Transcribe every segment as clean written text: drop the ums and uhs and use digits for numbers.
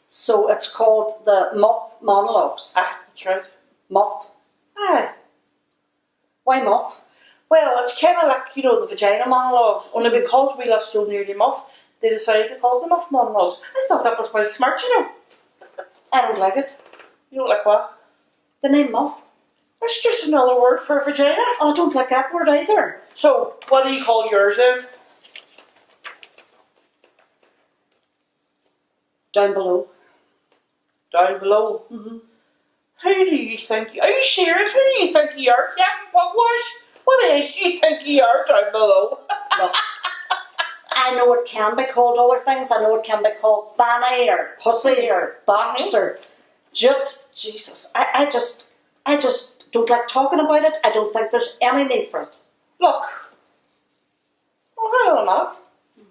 So it's called the Muff Monologues. Ah, that's right. Muff. Aye. Why Muff? Well, it's kind of like, the Vagina monologues, only because we live so near the Muff, they decided to call them Muff Monologues. I thought that was quite smart, I don't like it. You don't like what? The name Muff. It's just another word for vagina. Oh, I don't like that word either. So, what do you call yours then? Down below. Down below? Mm-hmm. Who do you think? Are you serious? Who do you think you are? Yeah, what age do you think you are down below? Look, I know it can be called other things. I know it can be called fanny or pussy or box or jut. Jesus, I just don't like talking about it. I don't think there's any need for it. Look. Well, hang on a minute.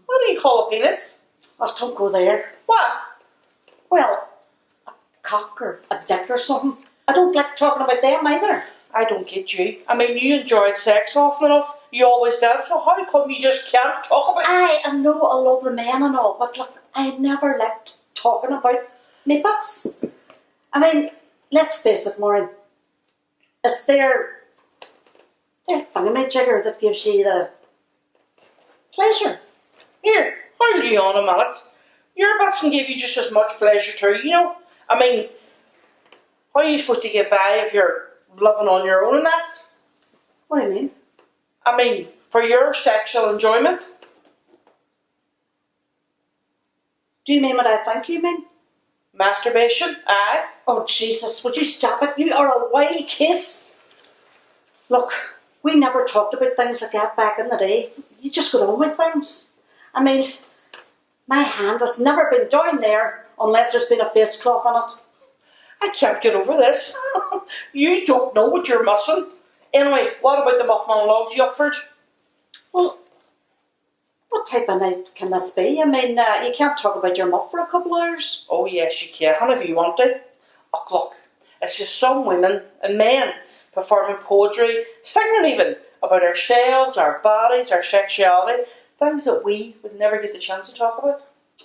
What do you call a penis? Oh, don't go there. What? Well, a cock or a dick or something. I don't like talking about them either. I don't get you. I mean, you enjoyed sex often enough. You always did. So how come you just can't talk about it? I know I love the men and all, but look, I never liked talking about me butts. I mean, let's face it, Maureen. It's their thingamajigger that gives you the pleasure. Here, hold you on a minute. Your butts can give you just as much pleasure too, I mean, how are you supposed to get by if you're living on your own and that? What do you mean? I mean, for your sexual enjoyment. Do you mean what I think you mean? Masturbation, aye. Oh, Jesus, would you stop it? You are a wild kiss. Look, we never talked about things like that back in the day. You just got on with things. I mean, my hand has never been down there unless there's been a face cloth on it. I can't get over this. You don't know what you're missing. Anyway, what about the Muff Monologues, you up for it? Well, what type of night can this be? I mean, you can't talk about your muff for a couple of hours. Oh yes, you can if you want to. Oh look, it's just some women and men performing poetry, singing even, about ourselves, our bodies, our sexuality, things that we would never get the chance to talk about.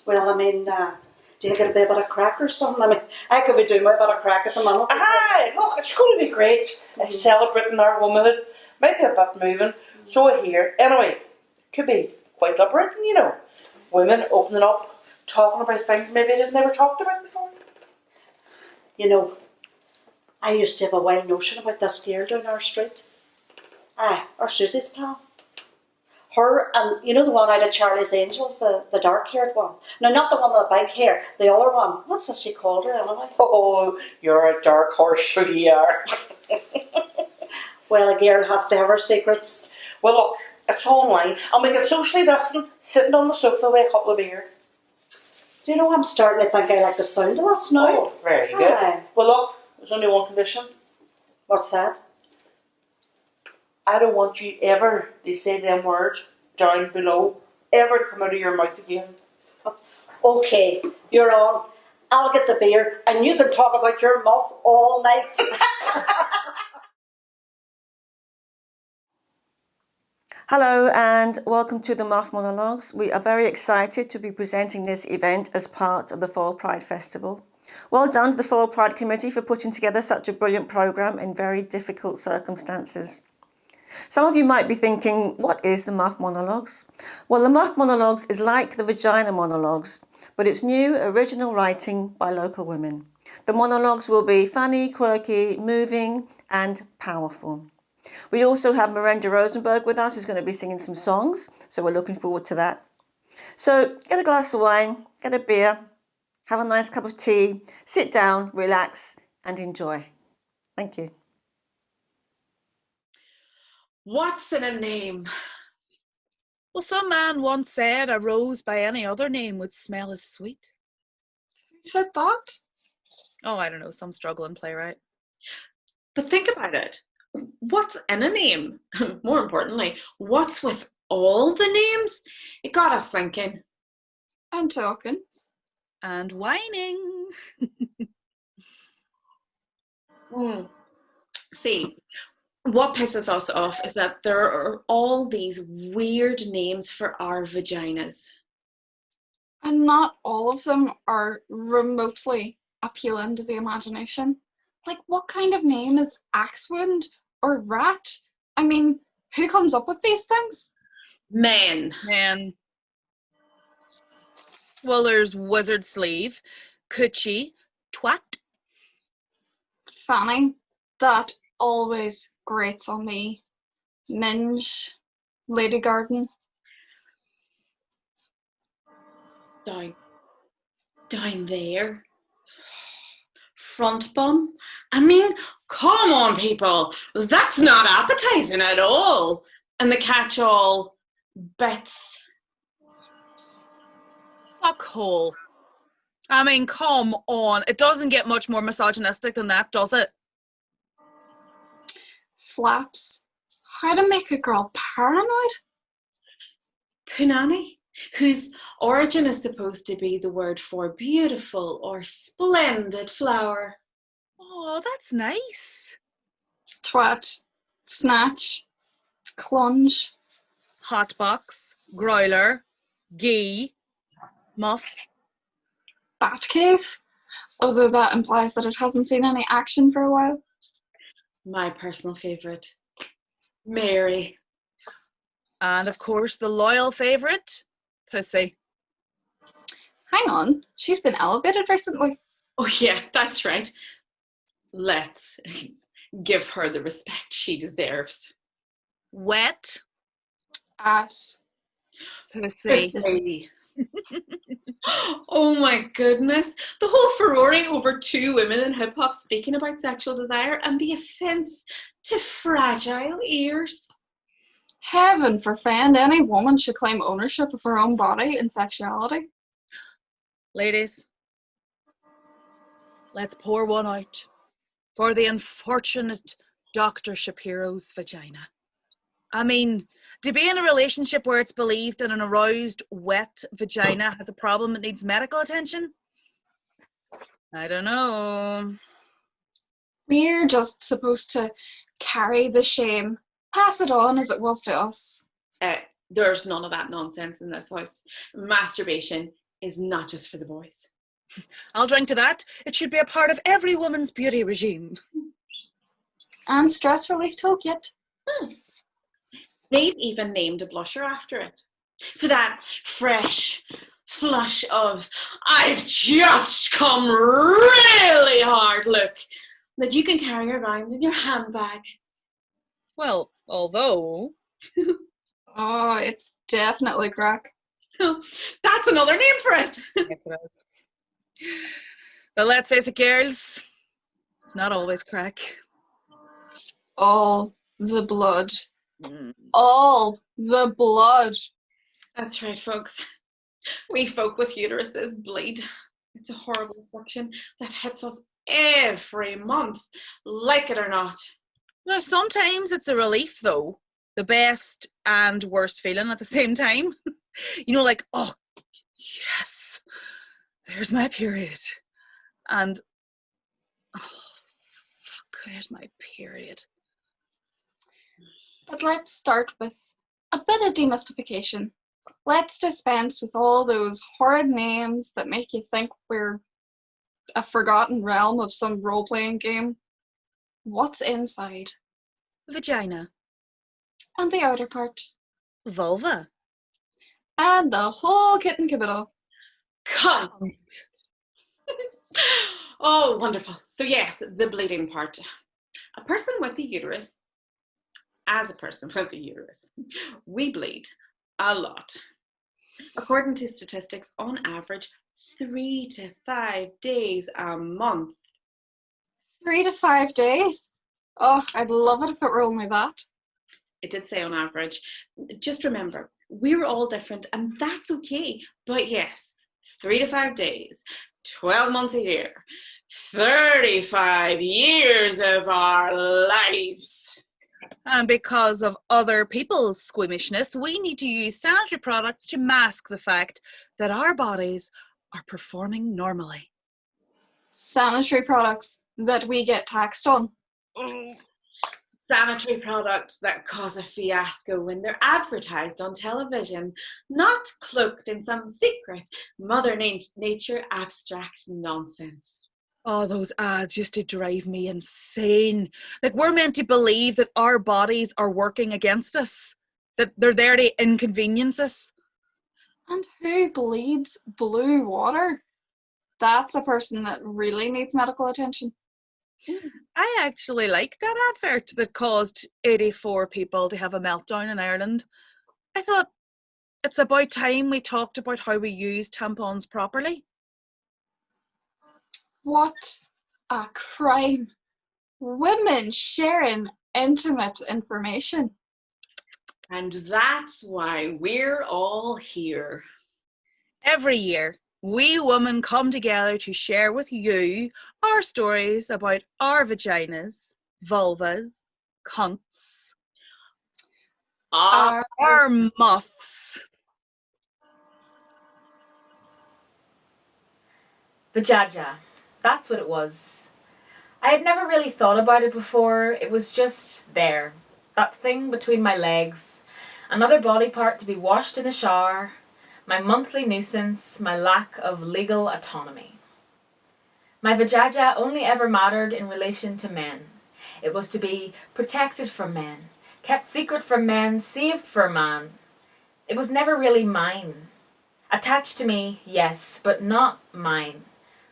Well, I mean, do you get a bit of crack or something? I mean, I could be doing my bit of crack at the moment. Aye, look, it's going to be great. It's celebrating our womanhood. Might be a bit moving. So I hear. Anyway, could be quite liberating, Women opening up, talking about things maybe they've never talked about before. I used to have a wild notion about this girl down our street. Aye, our Susie's pal. Her and, the one out of Charlie's Angels, the dark-haired one. No, not the one with the big hair, the other one. What's this she called her anyway? Oh, you're a dark horse, so you are. Well, a girl has to have her secrets. Well, look, it's online, and we can socially distant, sitting on the sofa with a couple of beer. Do you know, I'm starting to think I like the sound of this now. Oh, very good. Aye. Well, look, there's only one condition. What's that? I don't want you ever to say them words down below, ever to come out of your mouth again. Okay, you're on. I'll get the beer, and you can talk about your muff all night. Hello and welcome to the Muff Monologues. We are very excited to be presenting this event as part of the Foyle Pride Festival. Well done to the Foyle Pride Committee for putting together such a brilliant programme in very difficult circumstances. Some of you might be thinking, what is the Muff Monologues? Well, the Muff Monologues is like the Vagina Monologues, but it's new, original writing by local women. The monologues will be funny, quirky, moving and powerful. We also have Miranda Rosenberg with us, who's going to be singing some songs, so we're looking forward to that. So get a glass of wine, get a beer, have a nice cup of tea, sit down, relax and enjoy. Thank you. What's in a name? Well, some man once said a rose by any other name would smell as sweet. Who said that? Oh, I don't know, some struggling playwright. But think about it. What's in a name? More importantly, what's with all the names? It got us thinking. And talking. And whining. See, what pisses us off is that there are all these weird names for our vaginas. And not all of them are remotely appealing to the imagination. Like, what kind of name is Axewound or Rat? I mean, who comes up with these things? Men. Man. Well, there's Wizard Sleeve, Coochie, Twat. Fanny, that always grates on me. Minge, Lady Garden. Down there. Front bum. I mean, come on, people. That's not appetizing at all. And the catch-all, Bets. Fuckhole. I mean, come on. It doesn't get much more misogynistic than that, does it? Flaps. How to make a girl paranoid? Punani, whose origin is supposed to be the word for beautiful or splendid flower. Oh, that's nice. Twat. Snatch. Clunge. Hotbox, Groiler, Gee, Muff. Batcave. Although that implies that it hasn't seen any action for a while. My personal favourite, Mary. And of course, the loyal favourite, Pussy. Hang on, she's been elevated recently. Oh yeah, that's right. Let's give her the respect she deserves. Wet, Ass. Pussy. Oh my goodness. The whole furore over two women in hip hop speaking about sexual desire and the offence to fragile ears. Heaven forfend, any woman should claim ownership of her own body and sexuality. Ladies, let's pour one out for the unfortunate Dr. Shapiro's vagina. I mean, to be in a relationship where it's believed that an aroused, wet vagina has a problem that needs medical attention? I don't know. We're just supposed to carry the shame, pass it on as it was to us. There's none of that nonsense in this house. Masturbation is not just for the boys. I'll drink to that. It should be a part of every woman's beauty regime. And stress relief toolkit. They've even named a blusher after it. For that fresh flush of, I've just come really hard look that you can carry around in your handbag. Well, although... Oh, it's definitely crack. That's another name for it. Yes, it is. But let's face it, girls, it's not always crack. All the blood. All the blood. That's right, folks. We folk with uteruses bleed. It's a horrible affliction that hits us every month, like it or not. Now, sometimes it's a relief, though. The best and worst feeling at the same time. You know, like, oh, yes, there's my period. And, oh, fuck, there's my period. But let's start with a bit of demystification. Let's dispense with all those horrid names that make you think we're a forgotten realm of some role-playing game. What's inside? Vagina. And the outer part. Vulva. And the whole kit and caboodle. Cunt. Oh, wonderful. So yes, the bleeding part. A person with a uterus, as a person with a uterus, we bleed a lot. According to statistics, on average, 3 to 5 days a month. 3 to 5 days? Oh, I'd love it if it were only that. It did say on average. Just remember, we're all different and that's okay. But yes, 3 to 5 days, 12 months a year, 35 years of our lives. And because of other people's squeamishness, we need to use sanitary products to mask the fact that our bodies are performing normally. Sanitary products that we get taxed on. sanitary products that cause a fiasco when they're advertised on television, not cloaked in some secret Mother Nature abstract nonsense. Oh, those ads used to drive me insane. Like, we're meant to believe that our bodies are working against us, that they're there to inconvenience us. And who bleeds blue water? That's a person that really needs medical attention. I actually like that advert that caused 84 people to have a meltdown in Ireland. I thought, it's about time we talked about how we use tampons properly. What a crime. Women sharing intimate information. And that's why we're all here. Every year, we women come together to share with you our stories about our vaginas, vulvas, cunts, our muffs. Vajaja, that's what it was. I had never really thought about it before. It was just there. That thing between my legs. Another body part to be washed in the shower. My monthly nuisance, my lack of legal autonomy. My vajaja only ever mattered in relation to men. It was to be protected from men, kept secret from men, saved for a man. It was never really mine. Attached to me, yes, but not mine,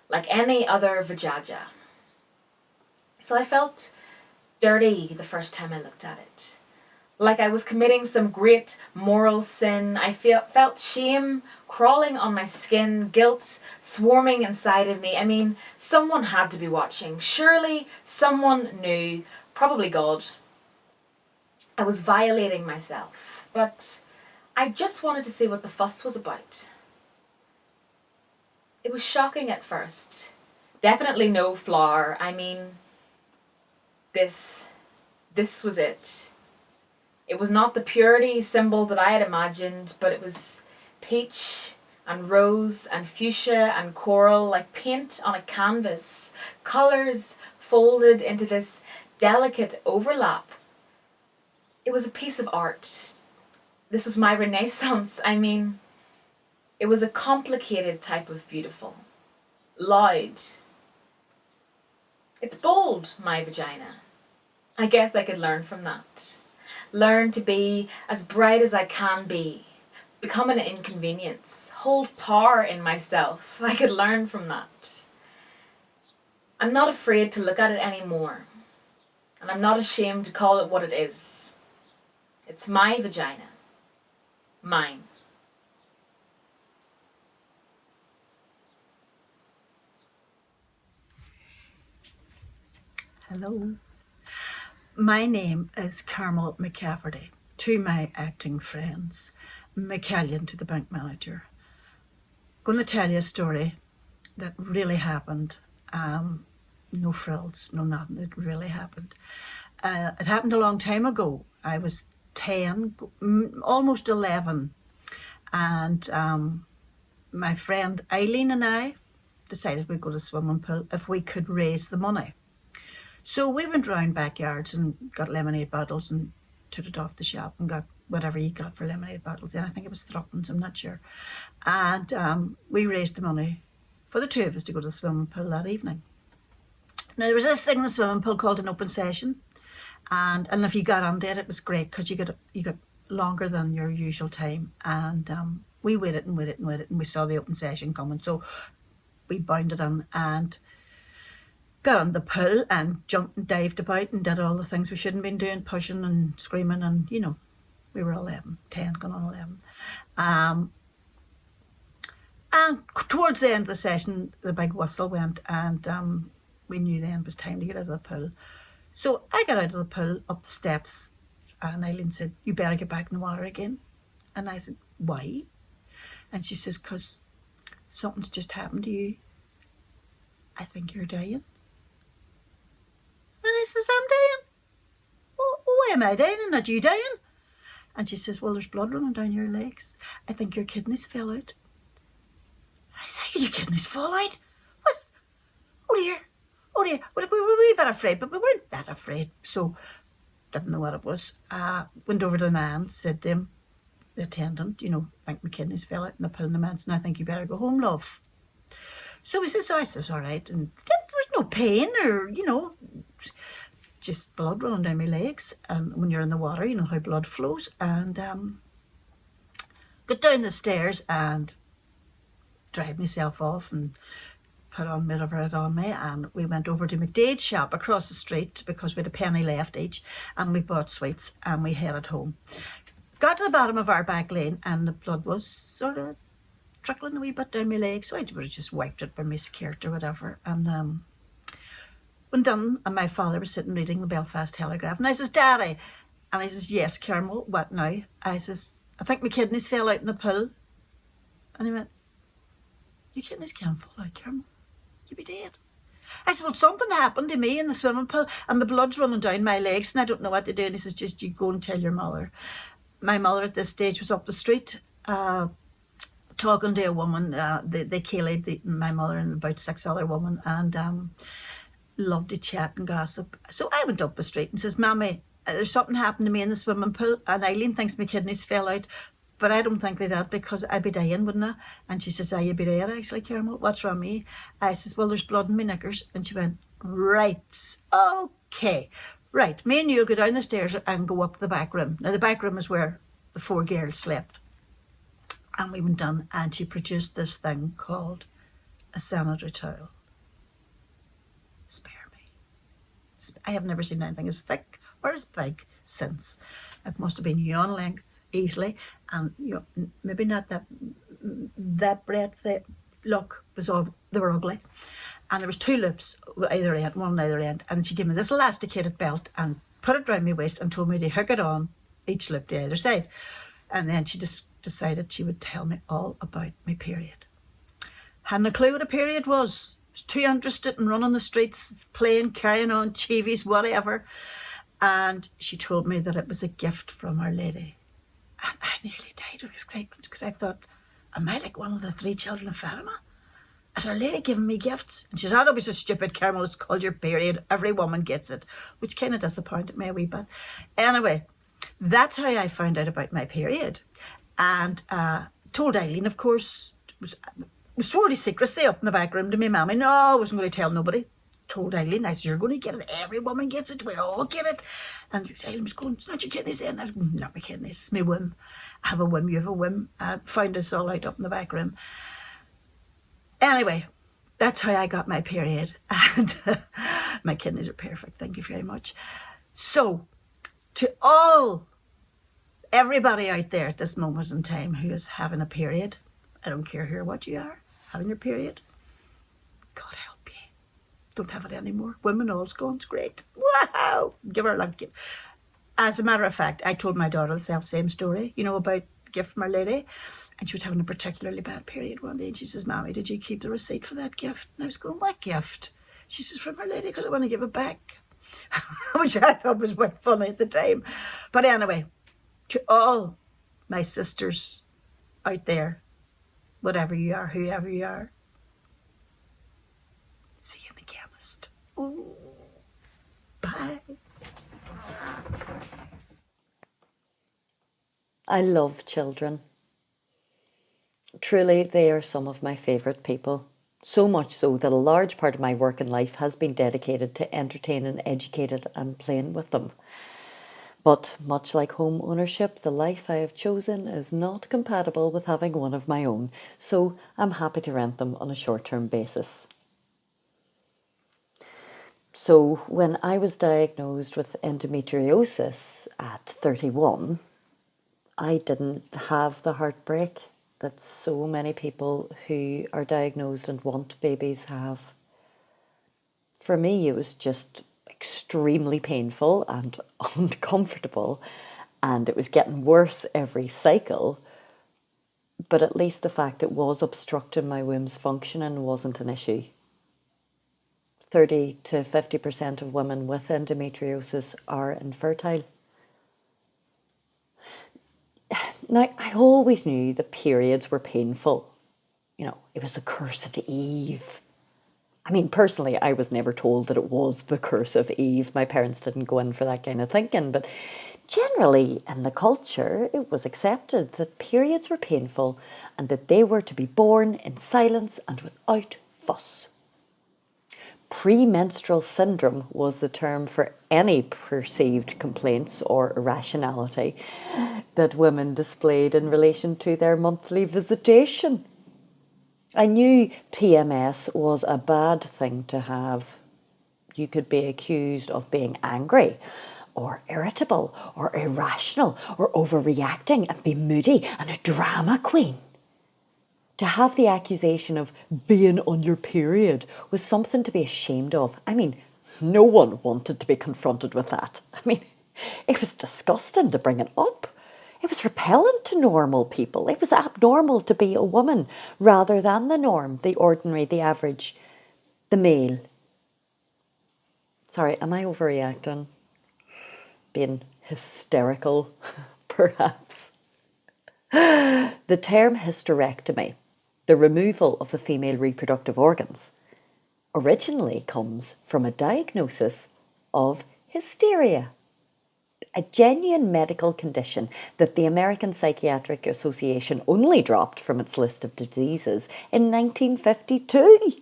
like any other vajaja. So I felt dirty the first time I looked at it. Like I was committing some great moral sin. I felt shame crawling on my skin, guilt swarming inside of me. I mean, someone had to be watching. Surely someone knew, probably God. I was violating myself, but I just wanted to see what the fuss was about. It was shocking at first. Definitely no flower. I mean, this was it. It was not the purity symbol that I had imagined, but it was peach and rose and fuchsia and coral, like paint on a canvas. Colours folded into this delicate overlap. It was a piece of art. This was my renaissance. I mean, it was a complicated type of beautiful. Loud. It's bold, my vagina. I guess I could learn from that. Learn to be as bright as I can be. Become an inconvenience. Hold power in myself. I could learn from that. I'm not afraid to look at it anymore. And I'm not ashamed to call it what it is. It's my vagina. Mine. Hello. My name is Carmel McCafferty. To my acting friends, McCallion to the bank manager. I'm going to tell you a story that really happened. No frills, no nothing. It really happened. It happened a long time ago. I was 10, almost 11, and my friend Eileen and I decided we'd go to the swimming pool if we could raise the money. So we went round backyards and got lemonade bottles and took it off the shop and got whatever you got for lemonade bottles. And I think it was threepence, I'm not sure. And we raised the money for the two of us to go to the swimming pool that evening. Now there was this thing in the swimming pool called an open session, and if you got on there, it was great because you got longer than your usual time. And we waited and waited and waited, and we saw the open session coming, so we bounded on and got on the pool and jumped and dived about and did all the things we shouldn't been doing, pushing and screaming, and you know, we were 11, 10, going on 11. And towards the end of the session, the big whistle went, and we knew then it was time to get out of the pool. So I got out of the pool, up the steps, and Eileen said, "You better get back in the water again." And I said, "Why?" And she says, "'Cause something's just happened to you. I think you're dying." And I says, "I'm dying? Why am I dying and not you dying?" And she says, "Well, there's blood running down your legs. I think your kidneys fell out." I said, "Your kidneys fall out? What? Oh dear. Oh dear." Well, we were a wee bit afraid, but we weren't that afraid. So didn't know what it was. Went over to the man, said to him, the attendant, I think my kidneys fell out in the pill, and the man said, I think you better go home, love. So he says, I says, all right. And there was no pain or, just blood running down my legs. And when you're in the water, you know how blood flows. And got down the stairs and dried myself off and put on whatever it on me, and we went over to McDade's shop across the street because we had a penny left each, and we bought sweets and we headed home. Got to the bottom of our back lane and the blood was sort of trickling a wee bit down my leg, so I would have just wiped it with my skirt or whatever. And when done, and my father was sitting reading the Belfast Telegraph, and I says, Daddy, and he says, yes, Carmel, what now? I says, I think my kidneys fell out in the pool. And he went, your kidneys can't fall out, Carmel. You'd be dead. I said, well, something happened to me in the swimming pool and the blood's running down my legs and I don't know what to do. And he says, just you go and tell your mother. My mother at this stage was up the street talking to a woman. They killed my mother and about 6 other women, and loved to chat and gossip. So I went up the street and says, Mammy, there's something happened to me in the swimming pool and Eileen thinks my kidneys fell out. But I don't think they did because I'd be dying, wouldn't I? And she says, you'd be dead. I said, Carmel, what's wrong with me? I says, well, there's blood in my knickers. And she went, right, okay. Right, me and you'll go down the stairs and go up the back room. Now, the back room is where the 4 girls slept. And we went down and she produced this thing called a sanitary towel. Spare me. I have never seen anything as thick or as big since. It must have been yawn length. Easily, and maybe not that breadth. Look, they were ugly, and there was 2 loops either end, one on either end, and she gave me this elasticated belt and put it round my waist and told me to hook it on each loop to either side, and then she just decided she would tell me all about my period. Hadn't a clue what a period was. Was too interested in running the streets, playing, carrying on, chivies, whatever, and she told me that it was a gift from Our Lady. I nearly died of excitement because I thought, am I like one of the 3 children of Fatima? Is Our Lady giving me gifts? And she said, don't be so stupid, Carmel, it's called your period. Every woman gets it, which kind of disappointed me a wee bit. Anyway, that's how I found out about my period. And told Eileen, of course, was swore to secrecy up in the back room to me mammy. No, I wasn't going to tell nobody. Told Eileen, I said, you're going to get it. Every woman gets it. We all get it. And Eileen was going, it's not your kidneys then. I was going, not my kidneys, it's my whim. I have a whim, you have a whim. I found this all out up in the back room. Anyway, that's how I got my period. And my kidneys are perfect. Thank you very much. So, to everybody out there at this moment in time who is having a period, I don't care who or what you are, having your period, God help. Don't have it anymore. Women all's gone. It's great. Wow. Give her a luck. As a matter of fact, I told my daughter the same story, about gift from Our Lady. And she was having a particularly bad period one day. And she says, Mommy, did you keep the receipt for that gift? And I was going, what gift? She says, from Our Lady, because I want to give it back. Which I thought was quite funny at the time. But anyway, to all my sisters out there, whatever you are, whoever you are, see you in the chemist. Ooh. Bye. I love children. Truly, they are some of my favourite people. So much so that a large part of my work in life has been dedicated to entertaining, educating and playing with them. But much like home ownership, the life I have chosen is not compatible with having one of my own, so I'm happy to rent them on a short-term basis. So when I was diagnosed with endometriosis at 31, I didn't have the heartbreak that so many people who are diagnosed and want babies have. For me, it was just extremely painful and uncomfortable, and it was getting worse every cycle. But at least the fact it was obstructing my womb's functioning wasn't an issue. 30 to 50% of women with endometriosis are infertile. Now, I always knew that periods were painful. It was the curse of Eve. I mean, personally, I was never told that it was the curse of Eve. My parents didn't go in for that kind of thinking, but generally in the culture, it was accepted that periods were painful and that they were to be borne in silence and without fuss. Premenstrual syndrome was the term for any perceived complaints or irrationality that women displayed in relation to their monthly visitation. I knew PMS was a bad thing to have. You could be accused of being angry or irritable or irrational or overreacting and be moody and a drama queen. To have the accusation of being on your period was something to be ashamed of. I mean, no one wanted to be confronted with that. I mean, it was disgusting to bring it up. It was repellent to normal people. It was abnormal to be a woman rather than the norm, the ordinary, the average, the male. Sorry, am I overreacting? Being hysterical, perhaps. The term hysterectomy, the removal of the female reproductive organs, originally comes from a diagnosis of hysteria, a genuine medical condition that the American Psychiatric Association only dropped from its list of diseases in 1952.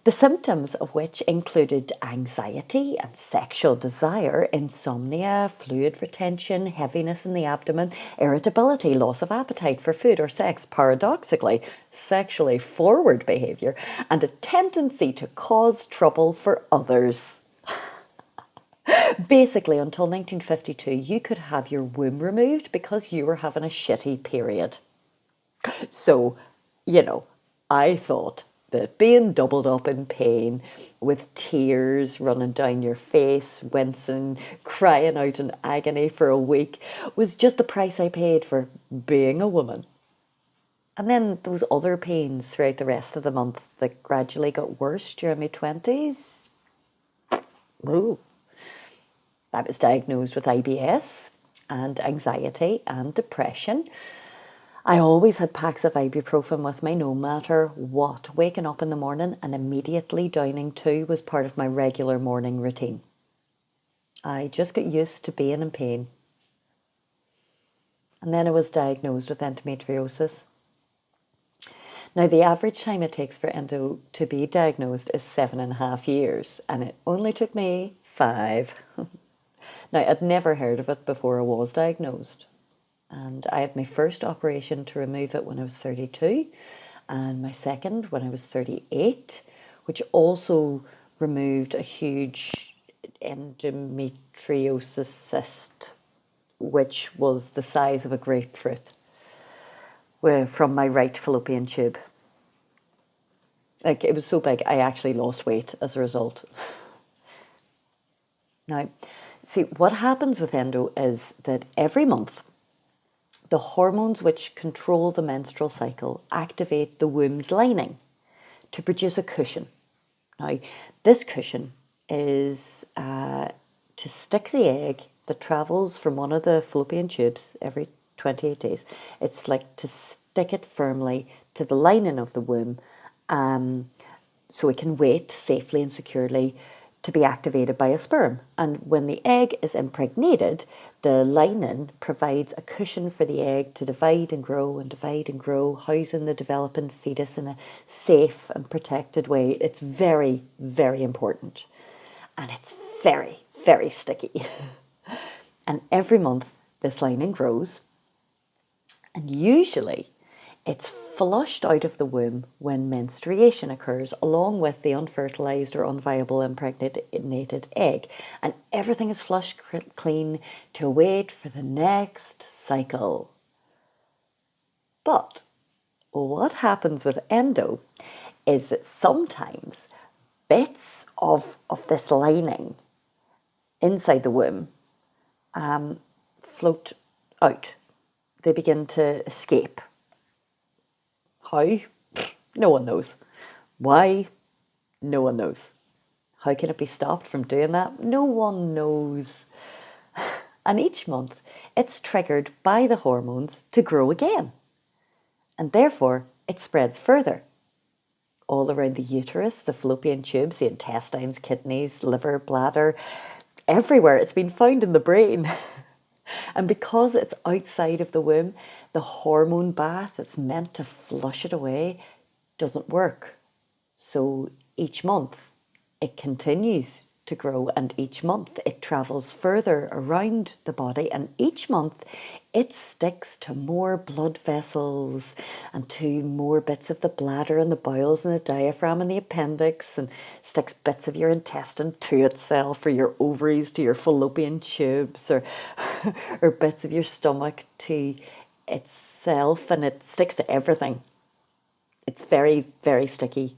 The symptoms of which included anxiety and sexual desire, insomnia, fluid retention, heaviness in the abdomen, irritability, loss of appetite for food or sex, paradoxically, sexually forward behaviour, and a tendency to cause trouble for others. Basically, until 1952, you could have your womb removed because you were having a shitty period. So, I thought that being doubled up in pain, with tears running down your face, wincing, crying out in agony for a week, was just the price I paid for being a woman. And then those other pains throughout the rest of the month that gradually got worse during my 20s. Ooh. I was diagnosed with IBS and anxiety and depression. I always had packs of ibuprofen with me, no matter what. Waking up in the morning and immediately downing 2 was part of my regular morning routine. I just got used to being in pain. And then I was diagnosed with endometriosis. Now, the average time it takes for endo to be diagnosed is 7.5 years, and it only took me 5. Now, I'd never heard of it before I was diagnosed. And I had my first operation to remove it when I was 32, and my second when I was 38, which also removed a huge endometriosis cyst, which was the size of a grapefruit, from my right fallopian tube. Like, it was so big, I actually lost weight as a result. Now, see, what happens with endo is that every month, the hormones which control the menstrual cycle activate the womb's lining to produce a cushion. Now, this cushion is to stick the egg that travels from one of the fallopian tubes every 28 days. It's like to stick it firmly to the lining of the womb so it can wait safely and securely to be activated by a sperm. And when the egg is impregnated, the lining provides a cushion for the egg to divide and grow, housing the developing fetus in a safe and protected way. It's very, very important. And it's very, very sticky. And every month this lining grows, and usually it's flushed out of the womb when menstruation occurs, along with the unfertilized or unviable impregnated egg. And everything is flushed clean to wait for the next cycle. But what happens with endo is that sometimes bits of this lining inside the womb float out. They begin to escape. How? No one knows. Why? No one knows. How can it be stopped from doing that? No one knows. And each month, it's triggered by the hormones to grow again. And therefore, it spreads further. all around the uterus, the fallopian tubes, the intestines, kidneys, liver, bladder, everywhere. It's been found in the brain. And because it's outside of the womb, the hormone bath that's meant to flush it away doesn't work. So each month it continues to grow, and each month it travels further around the body, and each month it sticks to more blood vessels and to more bits of the bladder and the bowels and the diaphragm and the appendix, and sticks bits of your intestine to itself, or your ovaries to your fallopian tubes, or or bits of your stomach to itself, and it sticks to everything. It's very, very sticky.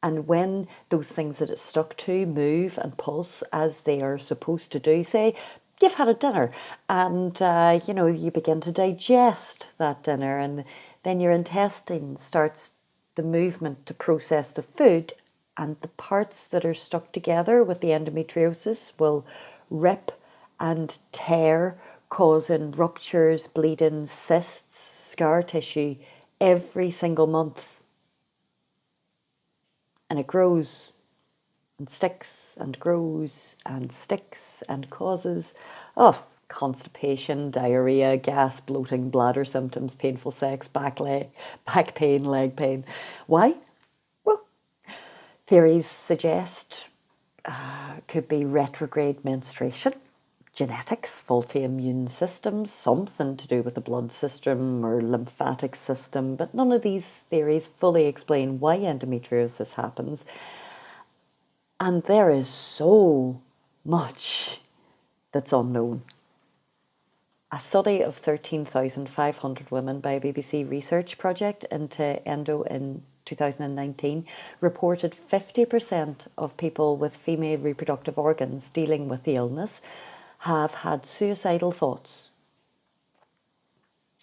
And when those things that it's stuck to move and pulse as they are supposed to do, say you've had a dinner and you begin to digest that dinner, and then your intestine starts the movement to process the food, and the parts that are stuck together with the endometriosis will rip and tear, causing ruptures, bleeding, cysts, scar tissue every single month. And it grows and sticks and grows and sticks and causes constipation, diarrhea, gas, bloating, bladder symptoms, painful sex, back pain, leg pain. Why? Well, theories suggest could be retrograde menstruation, genetics, faulty immune systems, something to do with the blood system or lymphatic system, but none of these theories fully explain why endometriosis happens. And there is so much that's unknown. A study of 13,500 women by a BBC research project into endo in 2019 reported 50% of people with female reproductive organs dealing with the illness have had suicidal thoughts.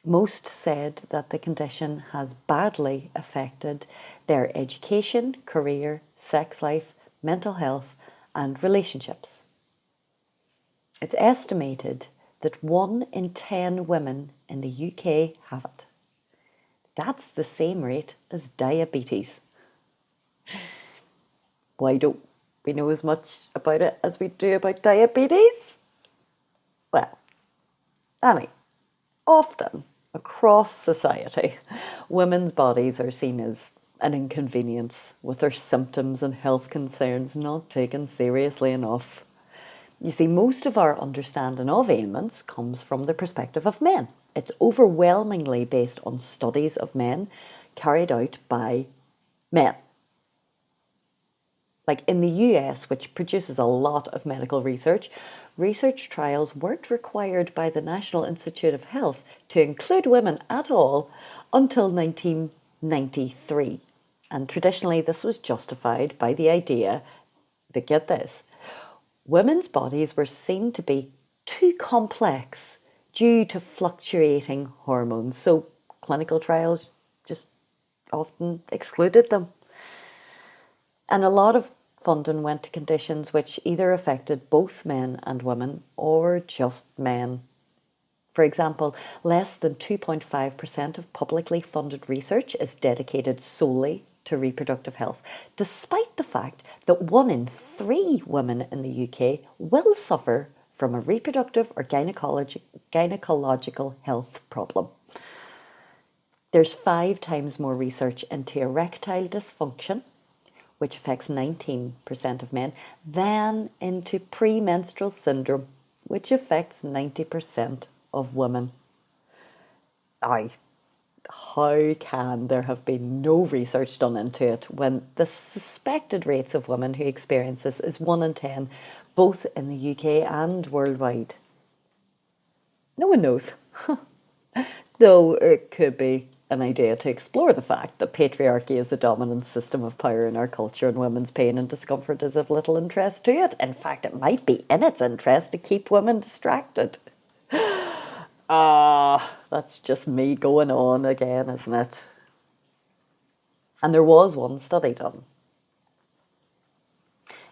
Most said that the condition has badly affected their education, career, sex life, mental health, and relationships. It's estimated that 1 in 10 women in the UK have it. That's the same rate as diabetes. Why don't we know as much about it as we do about diabetes? Well, often across society, women's bodies are seen as an inconvenience, with their symptoms and health concerns not taken seriously enough. You see, most of our understanding of ailments comes from the perspective of men. It's overwhelmingly based on studies of men carried out by men. Like in the US, which produces a lot of medical research, research trials weren't required by the National Institute of Health to include women at all until 1993. And traditionally, this was justified by the idea that, get this, women's bodies were seen to be too complex due to fluctuating hormones. So clinical trials just often excluded them. And a lot of funding went to conditions which either affected both men and women or just men. For example, less than 2.5% of publicly funded research is dedicated solely to reproductive health, despite the fact that 1 in 3 women in the UK will suffer from a reproductive or gynecological health problem. There's 5 times more research into erectile dysfunction, which affects 19% of men, than into premenstrual syndrome, which affects 90% of women. How can there have been no research done into it when the suspected rates of women who experience this is 1 in 10, both in the UK and worldwide? No one knows. Though it could be an idea to explore the fact that patriarchy is the dominant system of power in our culture, and women's pain and discomfort is of little interest to it. In fact, it might be in its interest to keep women distracted. That's just me going on again, isn't it? And there was one study done.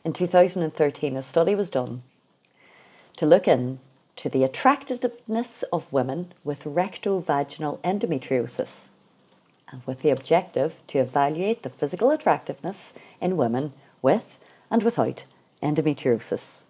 In 2013, a study was done to look into the attractiveness of women with rectovaginal endometriosis. and with the objective to evaluate the physical attractiveness in women with and without endometriosis.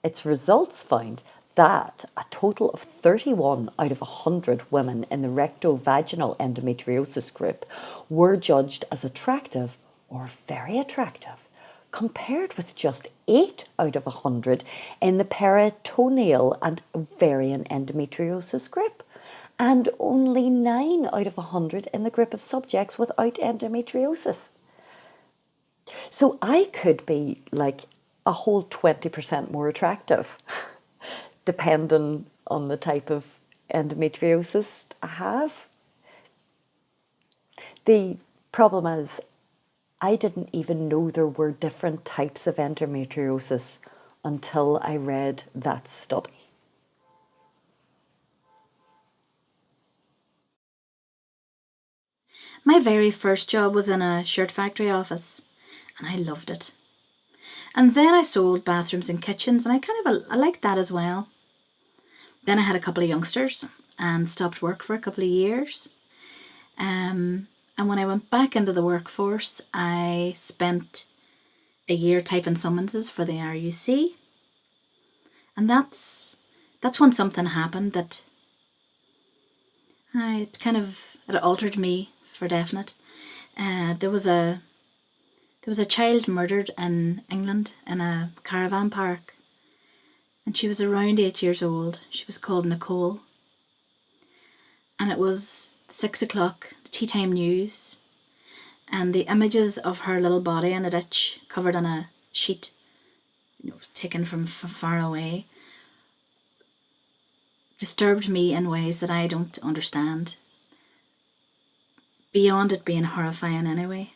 Its results found that a total of 31 out of 100 women in the recto-vaginal endometriosis group were judged as attractive or very attractive, compared with just 8 out of 100 in the peritoneal and ovarian endometriosis group, and only 9 out of 100 in the group of subjects without endometriosis. So I could be like a whole 20% more attractive, depending on the type of endometriosis I have. The problem is, I didn't even know there were different types of endometriosis until I read that study. My very first job was in a shirt factory office, and I loved it. And then I sold bathrooms and kitchens, and I liked that as well. Then I had a couple of youngsters and stopped work for a couple of years. And when I went back into the workforce, I spent a year typing summonses for the RUC. And that's when something happened that it altered me for definite. There was a child murdered in England in a caravan park, and she was around 8 years old. She was called Nicole, and it was 6 o'clock, the tea time news, and the images of her little body in a ditch covered in a sheet, taken from far away, disturbed me in ways that I don't understand, beyond it being horrifying anyway.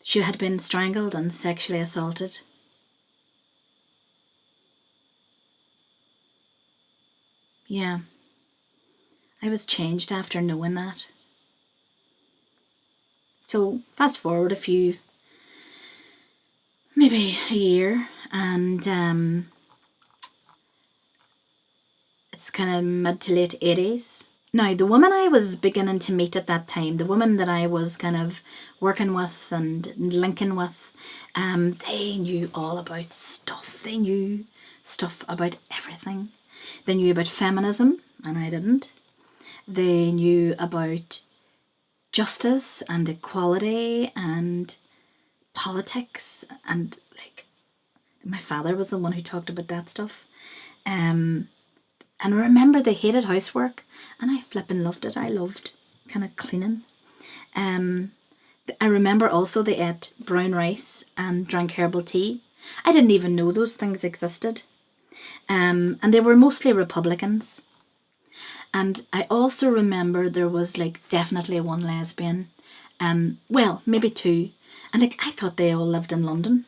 She had been strangled and sexually assaulted. Yeah, I was changed after knowing that. So fast forward maybe a year, and it's kind of mid to late 80s. Now, the woman I was beginning to meet at that time, the woman that I was kind of working with and linking with, they knew all about stuff. They knew stuff about everything. They knew about feminism, and I didn't. They knew about justice and equality and politics, and my father was the one who talked about that stuff. And I remember they hated housework, and I flippin' loved it. I loved kind of cleaning. I remember also they ate brown rice and drank herbal tea. I didn't even know those things existed. And they were mostly Republicans. And I also remember there was definitely one lesbian. Well, maybe two. And I thought they all lived in London.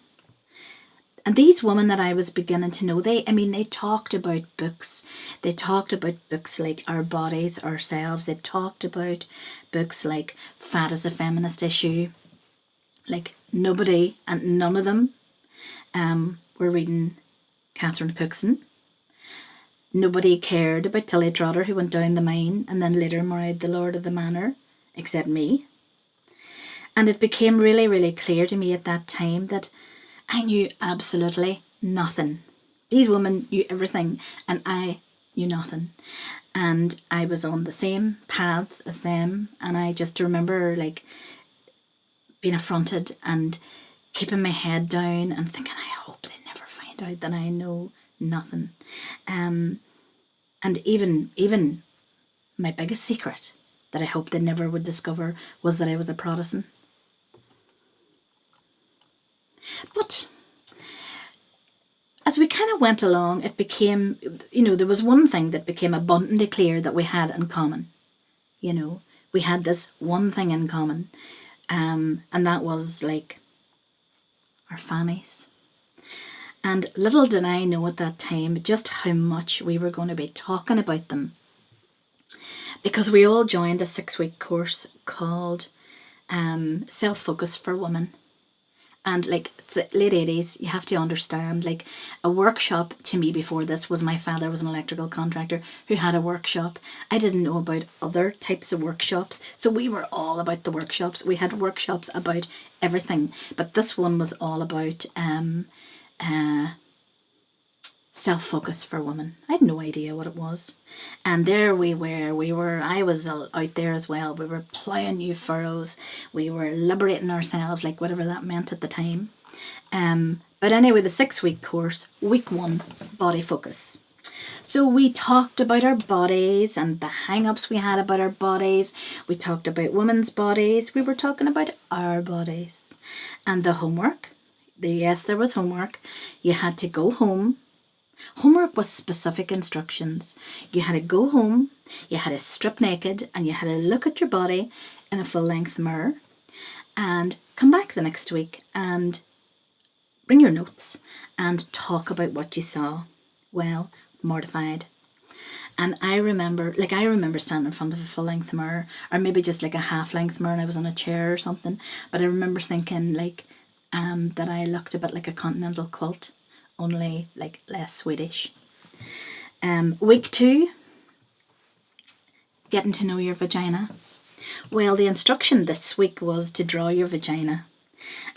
And these women that I was beginning to know, they talked about books. They talked about books like Our Bodies, Ourselves. They talked about books like Fat is a Feminist Issue. Nobody and none of them were reading Catherine Cookson. Nobody cared about Tilly Trotter, who went down the mine and then later married the Lord of the Manor, except me. And it became really, really clear to me at that time that I knew absolutely nothing. These women knew everything, and I knew nothing. And I was on the same path as them, and I just remember being affronted and keeping my head down and thinking, I hope they never find out that I know nothing. And even my biggest secret that I hoped they never would discover was that I was a Protestant. But as we kind of went along, it became, there was one thing that became abundantly clear that we had in common. We had this one thing in common, and that was our fannies. And little did I know at that time just how much we were going to be talking about them, because we all joined a 6-week course called Self-Focus for Women. And like it's the late 80s, you have to understand, like a workshop to me before this was my father was an electrical contractor who had a workshop. I didn't know about other types of workshops. So we were all about the workshops. We had workshops about everything. But this one was all about self-focus for women. I had no idea what it was. And there we were, I was out there as well. We were ploughing new furrows. We were liberating ourselves, like whatever that meant at the time. But anyway, the 6-week course, week 1, body focus. So we talked about our bodies and the hang-ups we had about our bodies. We talked about women's bodies. We were talking about our bodies. And the homework, yes, there was homework. You had to go home. Homework with specific instructions. You had to go home, you had to strip naked, and you had to look at your body in a full-length mirror and come back the next week and bring your notes and talk about what you saw. Well, mortified. And I remember standing in front of a full-length mirror, or maybe just like a half-length mirror, and I was on a chair or something, but I remember thinking like that I looked a bit like a continental quilt, only like less Swedish. Week 2, getting to know your vagina. Well, the instruction this week was to draw your vagina,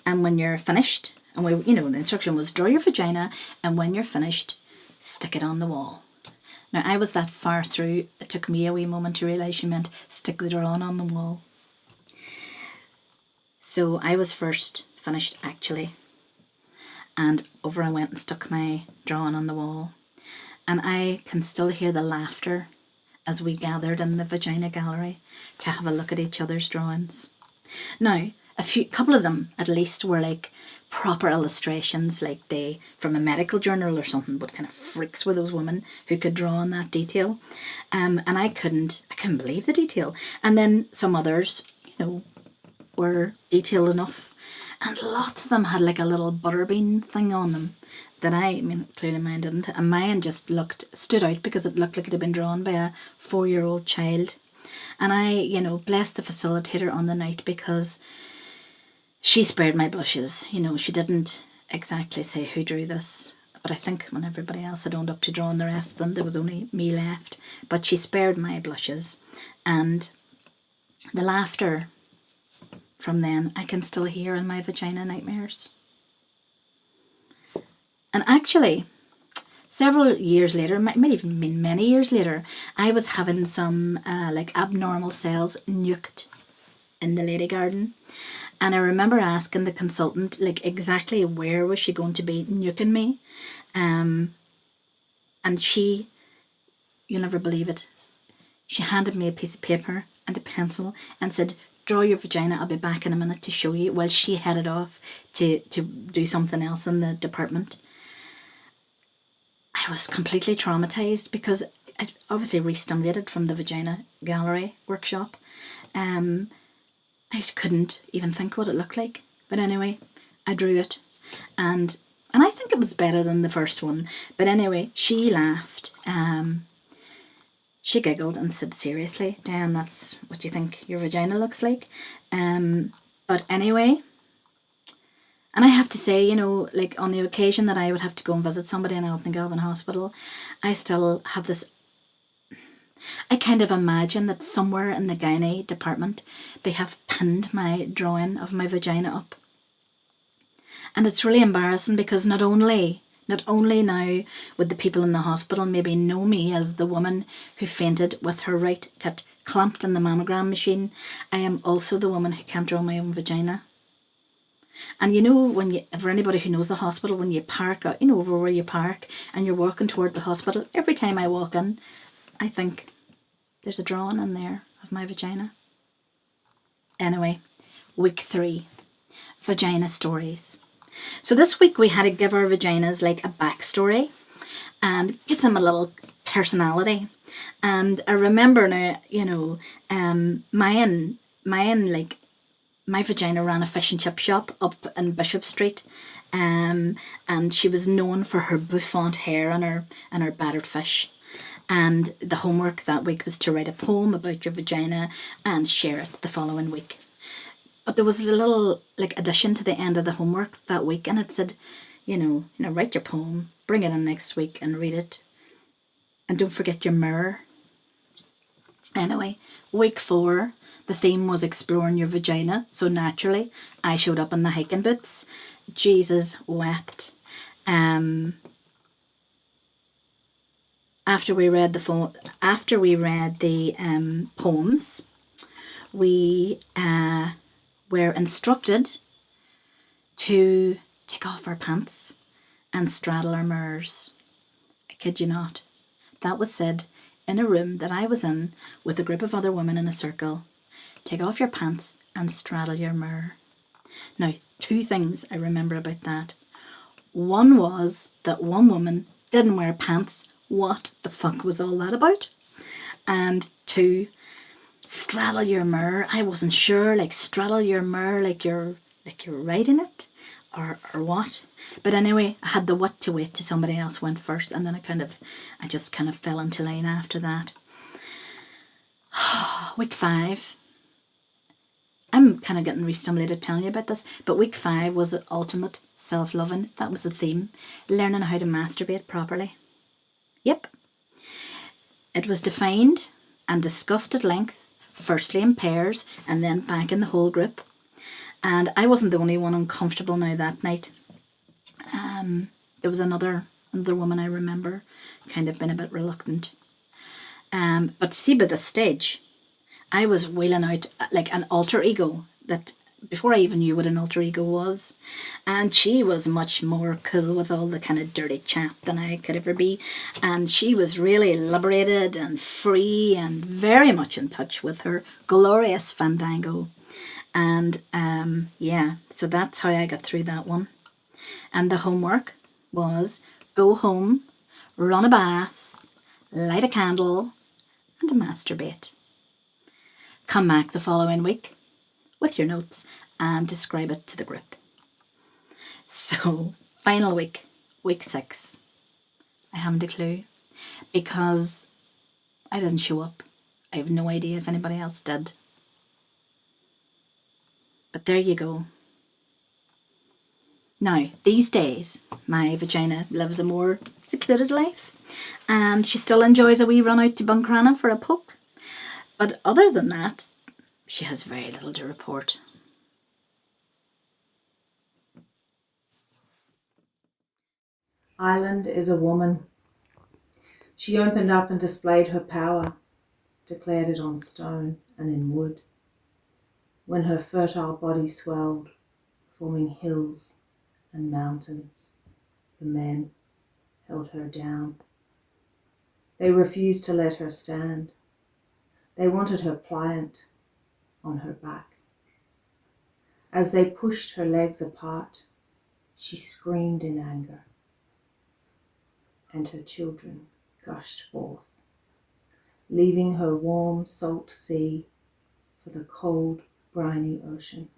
and when you're finished, and the instruction was draw your vagina, and when you're finished, stick it on the wall. Now I was that far through, it took me a wee moment to realise she meant stick the drawing on the wall. So I was first finished actually. And over I went and stuck my drawing on the wall. And I can still hear the laughter as we gathered in the Vagina Gallery to have a look at each other's drawings. Now, couple of them at least were like proper illustrations, like they from a medical journal or something, but kind of freaks were those women who could draw in that detail. And I couldn't believe the detail. And then some others, were detailed enough. And lots of them had like a little butterbean thing on them that clearly mine didn't. And mine just stood out because it looked like it had been drawn by a 4-year-old child. And I, blessed the facilitator on the night because she spared my blushes. She didn't exactly say who drew this. But I think when everybody else had owned up to drawing the rest of them, there was only me left. But she spared my blushes. And the laughter from then I can still hear in my vagina nightmares. And actually, several years later, might even been many years later, I was having some abnormal cells nuked in the lady garden. And I remember asking the consultant exactly where was she going to be nuking me. And she, you'll never believe it, she handed me a piece of paper and a pencil and said, draw your vagina, I'll be back in a minute to show you, while she headed off to do something else in the department. I was completely traumatised because I obviously re-stimulated from the Vagina Gallery workshop. I couldn't even think what it looked like. But anyway, I drew it. And I think it was better than the first one. But anyway, she laughed. She giggled and said, seriously, Diane, that's what you think your vagina looks like? But anyway, and I have to say, on the occasion that I would have to go and visit somebody in Elton Galvin Hospital, I still have this, I kind of imagine that somewhere in the gynae department, they have pinned my drawing of my vagina up. And it's really embarrassing because not only now would the people in the hospital maybe know me as the woman who fainted with her right tit clamped in the mammogram machine, I am also the woman who can't draw my own vagina. And for anybody who knows the hospital, when you park, over where you park and you're walking toward the hospital, every time I walk in, I think there's a drawing in there of my vagina. Anyway, week 3, vagina stories. So this week we had to give our vaginas like a backstory and give them a little personality. And I remember now, my vagina ran a fish and chip shop up in Bishop Street, and she was known for her bouffant hair and her battered fish. And the homework that week was to write a poem about your vagina and share it the following week. But there was a little addition to the end of the homework that week, and it said, write your poem, bring it in next week and read it. And don't forget your mirror. Anyway, week 4, the theme was exploring your vagina. So naturally, I showed up in the hiking boots. Jesus wept. After we read the poems, we were instructed to take off our pants and straddle our mirrors. I kid you not. That was said in a room that I was in with a group of other women in a circle. Take off your pants and straddle your mirror. Now, 2 things I remember about that. One was that one woman didn't wear pants. What the fuck was all that about? And 2, straddle your mirror. I wasn't sure, straddle your mirror like you're writing it or what. But anyway, I had the wit to wait till somebody else went first, and then I just kind of fell into line after that. Week 5. I'm kind of getting re-stimulated telling you about this, but week 5 was the ultimate self-loving. That was the theme. Learning how to masturbate properly. Yep. It was defined and discussed at length, firstly in pairs and then back in the whole group. And I wasn't the only one uncomfortable now that night. There was another woman I remember kind of been a bit reluctant. But see, by the stage, I was wheeling out like an alter ego that before I even knew what an alter ego was. And she was much more cool with all the kind of dirty chat than I could ever be. And she was really liberated and free and very much in touch with her glorious fandango. And yeah, so that's how I got through that one. And the homework was go home, run a bath, light a candle, and masturbate. Come back the following week with your notes and describe it to the group. So, final week, week 6. I haven't a clue because I didn't show up. I have no idea if anybody else did. But there you go. Now, these days, my vagina lives a more secluded life and she still enjoys a wee run out to Buncrana for a poke. But other than that, she has very little to report. Ireland is a woman. She opened up and displayed her power, declared it on stone and in wood, when her fertile body swelled, forming hills and mountains. The men held her down. They refused to let her stand. They wanted her pliant on her back. As they pushed her legs apart, she screamed in anger, and her children gushed forth, leaving her warm salt sea for the cold, briny ocean.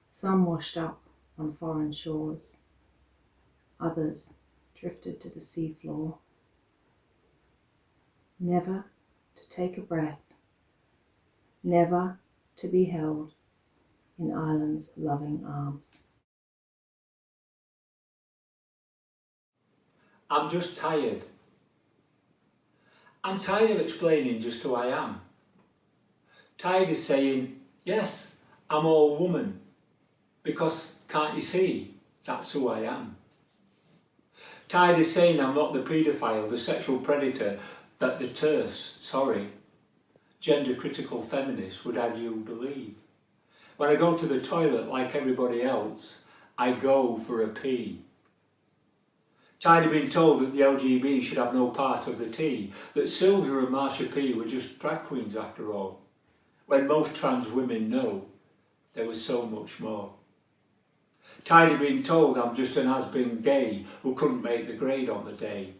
Some washed up on foreign shores, others drifted to the seafloor, never to take a breath, never to be held in Ireland's loving arms. I'm just tired. I'm tired of explaining just who I am. Tired of saying, yes, I'm all woman, because can't you see, that's who I am. Tired of saying I'm not the paedophile, the sexual predator that the TERFs, gender critical feminists would have you believe. When I go to the toilet like everybody else, I go for a pee. Tired of being told that the LGB should have no part of the tea, that Sylvia and Marsha P were just drag queens after all, when most trans women know there was so much more. Tired of being told I'm just an has-been gay who couldn't make the grade on the day.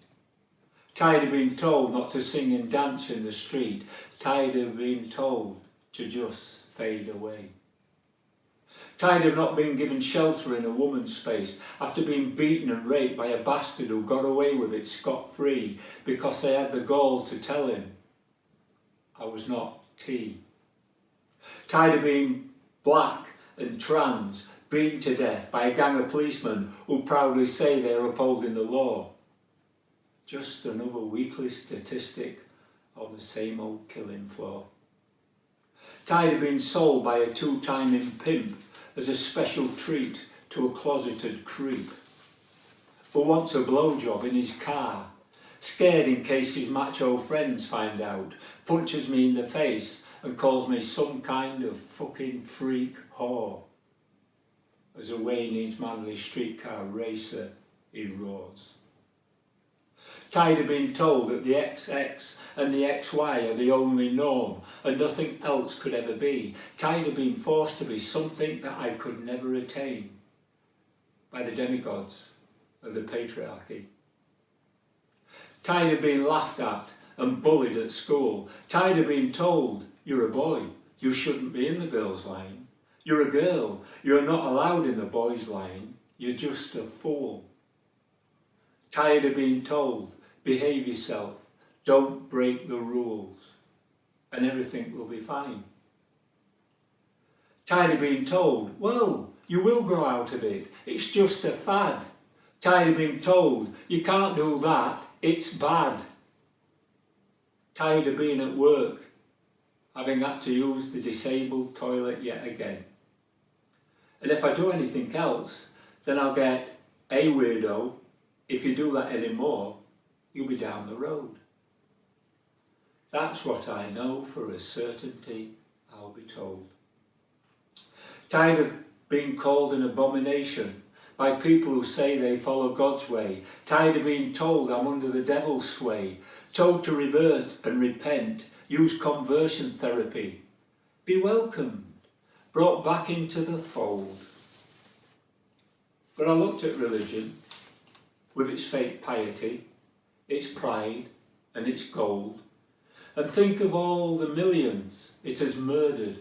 Tired of being told not to sing and dance in the street. Tired of being told to just fade away. Tired of not being given shelter in a woman's space after being beaten and raped by a bastard who got away with it scot-free because they had the gall to tell him I was not tea. Tired of being black and trans, beaten to death by a gang of policemen who proudly say they're upholding the law. Just another weekly statistic on the same old killing floor. Tired of being sold by a two-timing pimp as a special treat to a closeted creep who wants a blowjob in his car, scared in case his macho friends find out, punches me in the face and calls me some kind of fucking freak whore. As a Wayne his manly streetcar racer he roars. Tired of being told that the XX and the XY are the only norm and nothing else could ever be. Tired of being forced to be something that I could never attain by the demigods of the patriarchy. Tired of being laughed at and bullied at school. Tired of being told, you're a boy, you shouldn't be in the girls' line. You're a girl, you're not allowed in the boys' line, you're just a fool. Tired of being told, behave yourself, don't break the rules, and everything will be fine. Tired of being told, well, you will grow out of it, it's just a fad. Tired of being told, you can't do that, it's bad. Tired of being at work, having had to use the disabled toilet yet again. And if I do anything else, then I'll get a weirdo. If you do that anymore, you'll be down the road. That's what I know for a certainty, I'll be told. Tired of being called an abomination by people who say they follow God's way. Tired of being told I'm under the devil's sway. Told to revert and repent, use conversion therapy. Be welcomed, brought back into the fold. But I looked at religion with its fake piety, its pride and its gold, and think of all the millions it has murdered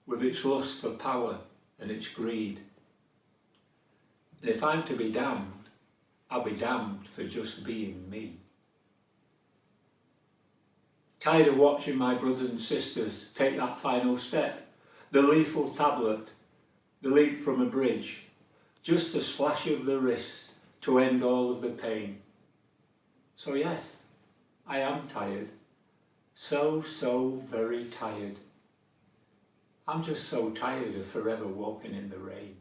with its lust for power and its greed. And if I'm to be damned, I'll be damned for just being me. Tired of watching my brothers and sisters take that final step, the lethal tablet, the leap from a bridge, just a slash of the wrist to end all of the pain. So yes, I am tired. So very tired. I'm just so tired of forever walking in the rain.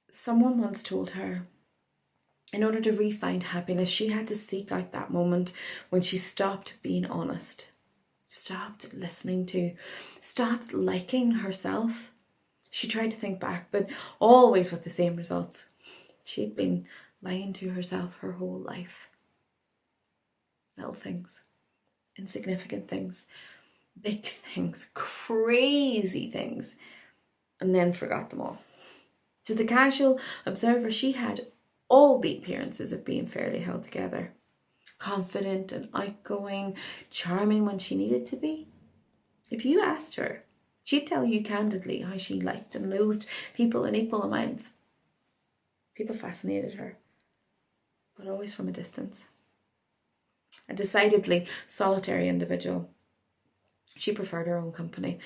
Someone once told her, in order to re-find happiness, she had to seek out that moment when she stopped being honest, stopped listening to, stopped liking herself. She tried to think back, but always with the same results. She'd been lying to herself her whole life. Little things, insignificant things, big things, crazy things, and then forgot them all. To the casual observer, she had all the appearances of being fairly held together. Confident and outgoing, charming when she needed to be. If you asked her, she'd tell you candidly how she liked and loathed people in equal amounts. People fascinated her, but always from a distance. A decidedly solitary individual. She preferred her own company.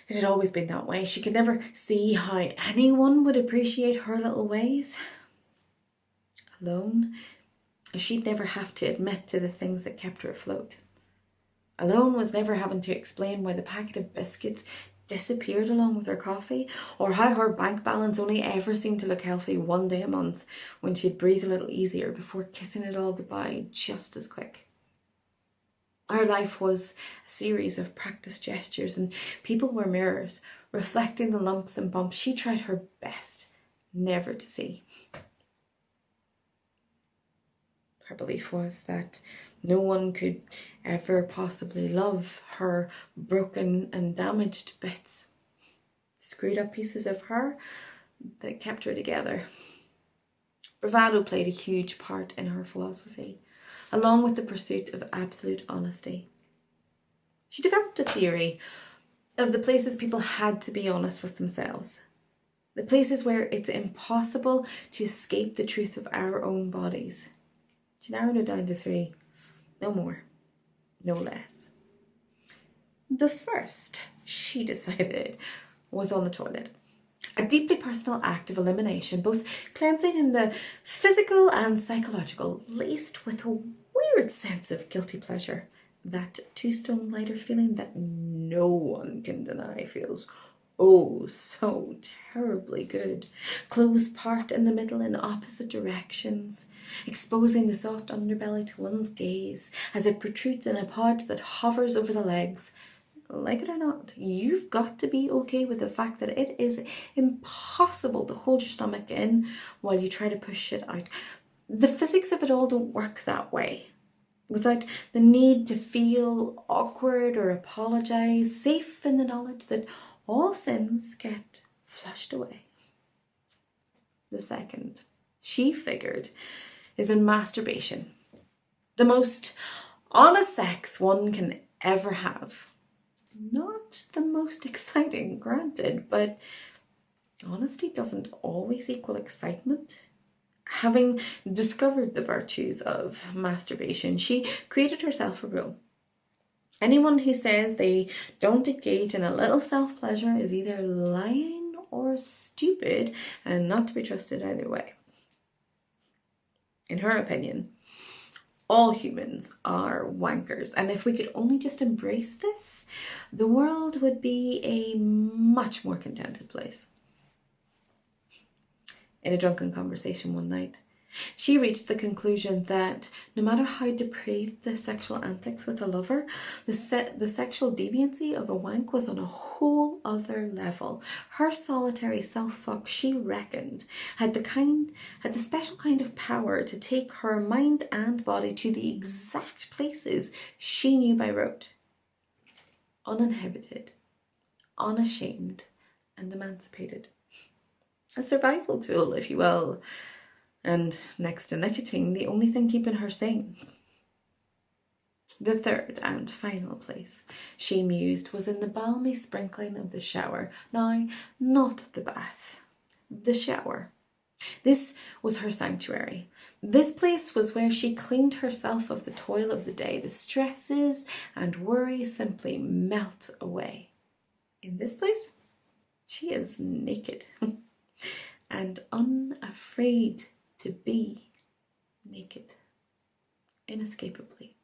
It had always been that way. She could never see how anyone would appreciate her little ways. Alone, she'd never have to admit to the things that kept her afloat. Alone was never having to explain why the packet of biscuits disappeared along with her coffee, or how her bank balance only ever seemed to look healthy one day a month when she'd breathe a little easier before kissing it all goodbye just as quick. Her life was a series of practiced gestures, and people were mirrors, reflecting the lumps and bumps she tried her best never to see. Her belief was that no one could ever possibly love her broken and damaged bits, screwed up pieces of her that kept her together. Bravado played a huge part in her philosophy, along with the pursuit of absolute honesty. She developed a theory of the places people had to be honest with themselves, the places where it's impossible to escape the truth of our own bodies. She narrowed it down to 3. No more, no less. The first, she decided, was on the toilet. A deeply personal act of elimination, both cleansing in the physical and psychological, laced with a weird sense of guilty pleasure. That two-stone lighter feeling that no one can deny feels oh so terribly good. Clothes part in the middle in opposite directions, exposing the soft underbelly to one's gaze as it protrudes in a pod that hovers over the legs. Like it or not, you've got to be okay with the fact that it is impossible to hold your stomach in while you try to push shit out. The physics of it all don't work that way. Without the need to feel awkward or apologise, safe in the knowledge that all sins get flushed away. The second, she figured, is in masturbation. The most honest sex one can ever have. Not the most exciting, granted, but honesty doesn't always equal excitement. Having discovered the virtues of masturbation, she created herself a rule. Anyone who says they don't engage in a little self-pleasure is either lying or stupid, and not to be trusted either way. In her opinion, all humans are wankers, and if we could only just embrace this, the world would be a much more contented place. In a drunken conversation one night, she reached the conclusion that no matter how depraved the sexual antics with a lover, the sexual deviancy of a wank was on a whole other level. Her solitary self-fuck, she reckoned, had the special kind of power to take her mind and body to the exact places she knew by rote. Uninhibited, unashamed, and emancipated. A survival tool, if you will. And next to nicotine, the only thing keeping her sane. The third and final place she mused was in the balmy sprinkling of the shower. Now, not the bath, the shower. This was her sanctuary. This place was where she cleaned herself of the toil of the day. The stresses and worry simply melt away. In this place, she is naked and unafraid to be naked, inescapably,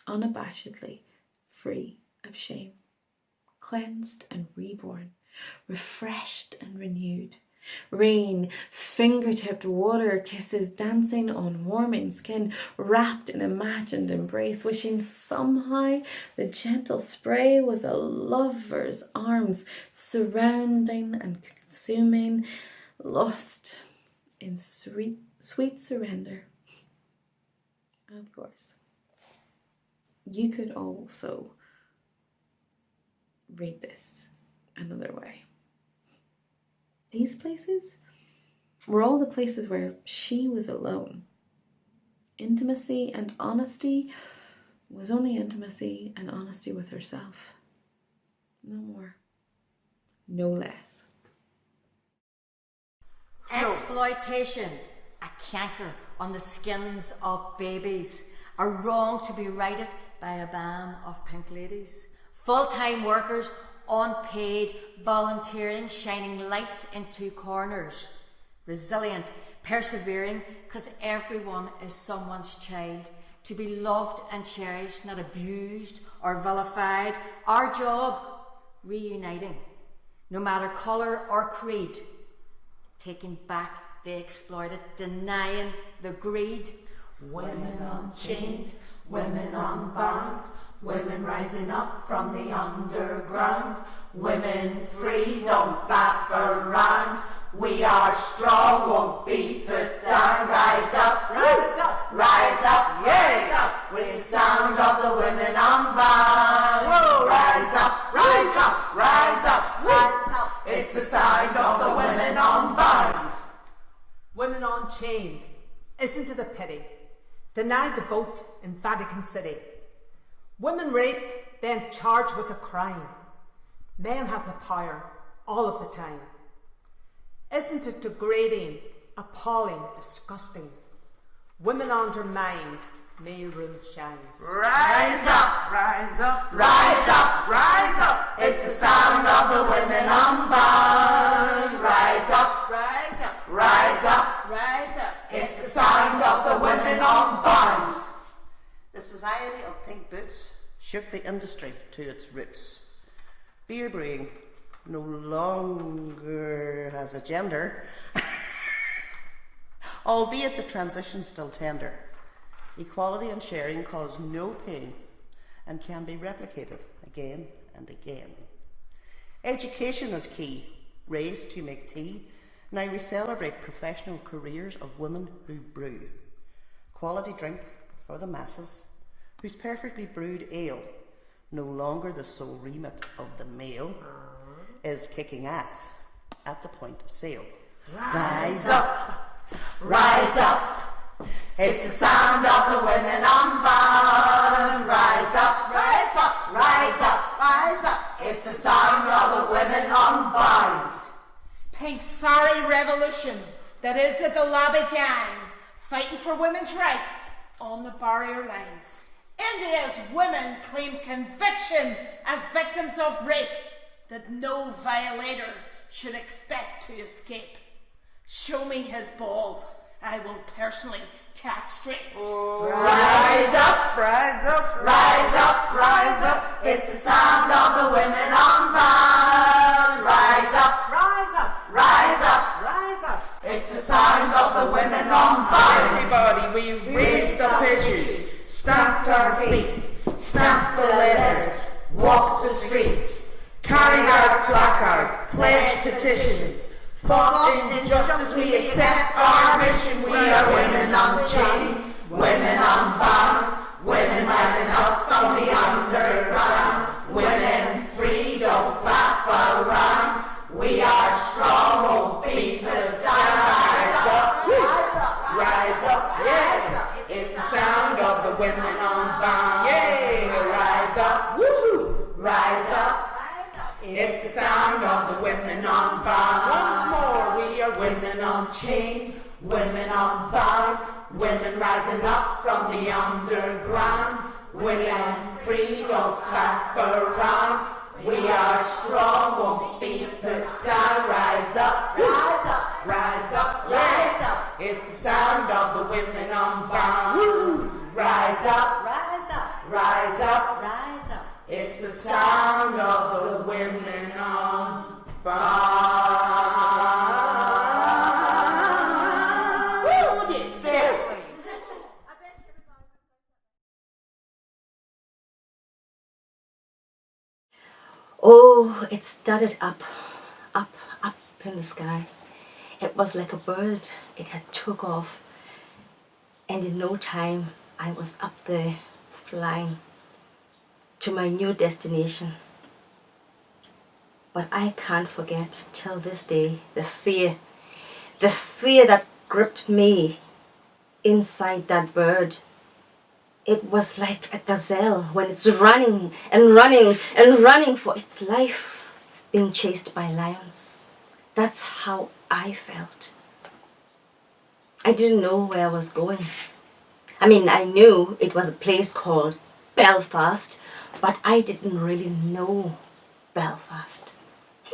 unabashedly free of shame, cleansed and reborn, refreshed and renewed. Rain, finger-tipped water kisses dancing on warming skin, wrapped in imagined embrace, wishing somehow the gentle spray was a lover's arms, surrounding and consuming, lost in sweet surrender. Of course, you could also read this another way. These places were all the places where she was alone. Intimacy and honesty was only intimacy and honesty with herself. No more, no less. Exploitation, a canker on the skins of babies, a wrong to be righted by a band of pink ladies. Full-time workers, unpaid, volunteering, shining lights into corners. Resilient, persevering, because everyone is someone's child. To be loved and cherished, not abused or vilified. Our job, reuniting, no matter colour or creed. Taking back the exploited, denying the greed. Women unchained, women unbound, women rising up from the underground, women free, don't faff around. We are strong, won't be put down. Rise up, rise up, rise up, rise up, with the sound of the women unbound. Whoa. Rise up, rise up, rise up, rise up. It's the sound of the women unbound. Women unchained, isn't it a pity? Denied the vote in Vatican City. Women raped, then charged with a crime. Men have the power all of the time. Isn't it degrading, appalling, disgusting? Women undermined, male room shines. Rise up, rise up, rise up, rise up. It's the sound of the women unbound. Rise up, rise up, rise up, rise up. It's the sound of the women unbound. The Society of Pink Boots shook the industry to its roots. Beer brewing no longer has a gender, albeit the transition still tender. Equality and sharing cause no pain and can be replicated again and again. Education is key, raised to make tea. Now we celebrate professional careers of women who brew. Quality drink for the masses, whose perfectly brewed ale, no longer the sole remit of the male, is kicking ass at the point of sale. Rise up, rise up. It's the sound of the women unbound. Rise up, rise up, rise up, rise up. It's the sound of the women unbound. Pink sorry revolution that is the Galabi gang fighting for women's rights on the barrier lines. India's women claim conviction as victims of rape that no violator should expect to escape. Show me his balls, I will personally castrate. Rise up, rise up, rise up, rise up. It's the sound of the women unbound. Rise up, rise up, rise up, rise up. It's the sound of the women unbound. Everybody, we raised up issues, stamped our feet, stamped the letters, walked the streets, carried out placards, pledged petitions, fought injustice. We accept our mission. We are women unchained, women unbound, women rising up from the underground, women free, don't flap around. We are strong, won't be put down. Rise up, rise up, rise up, yeah. It's the sound of the women unbound, yeah. Rise up, woo, rise up. It's the sound of the women unbound. Once more, we are women unchained, women unbound, women rising up from the underground, women free, don't flap around. We are strong, won't be put down. Rise up, rise up, rise up, rise up. It's the sound of the women unbound. Woo. Rise up, rise up, rise up, rise up. It's the sound of the women unbound. Woo, yeah. Oh, it started up in the sky. It was like a bird. It had took off. And in no time, I was up there flying to my new destination. But I can't forget till this day the fear that gripped me inside that bird. It was like a gazelle when it's running and running and running for its life, being chased by lions. That's how I felt. I didn't know where I was going. I mean, I knew it was a place called Belfast, but I didn't really know Belfast.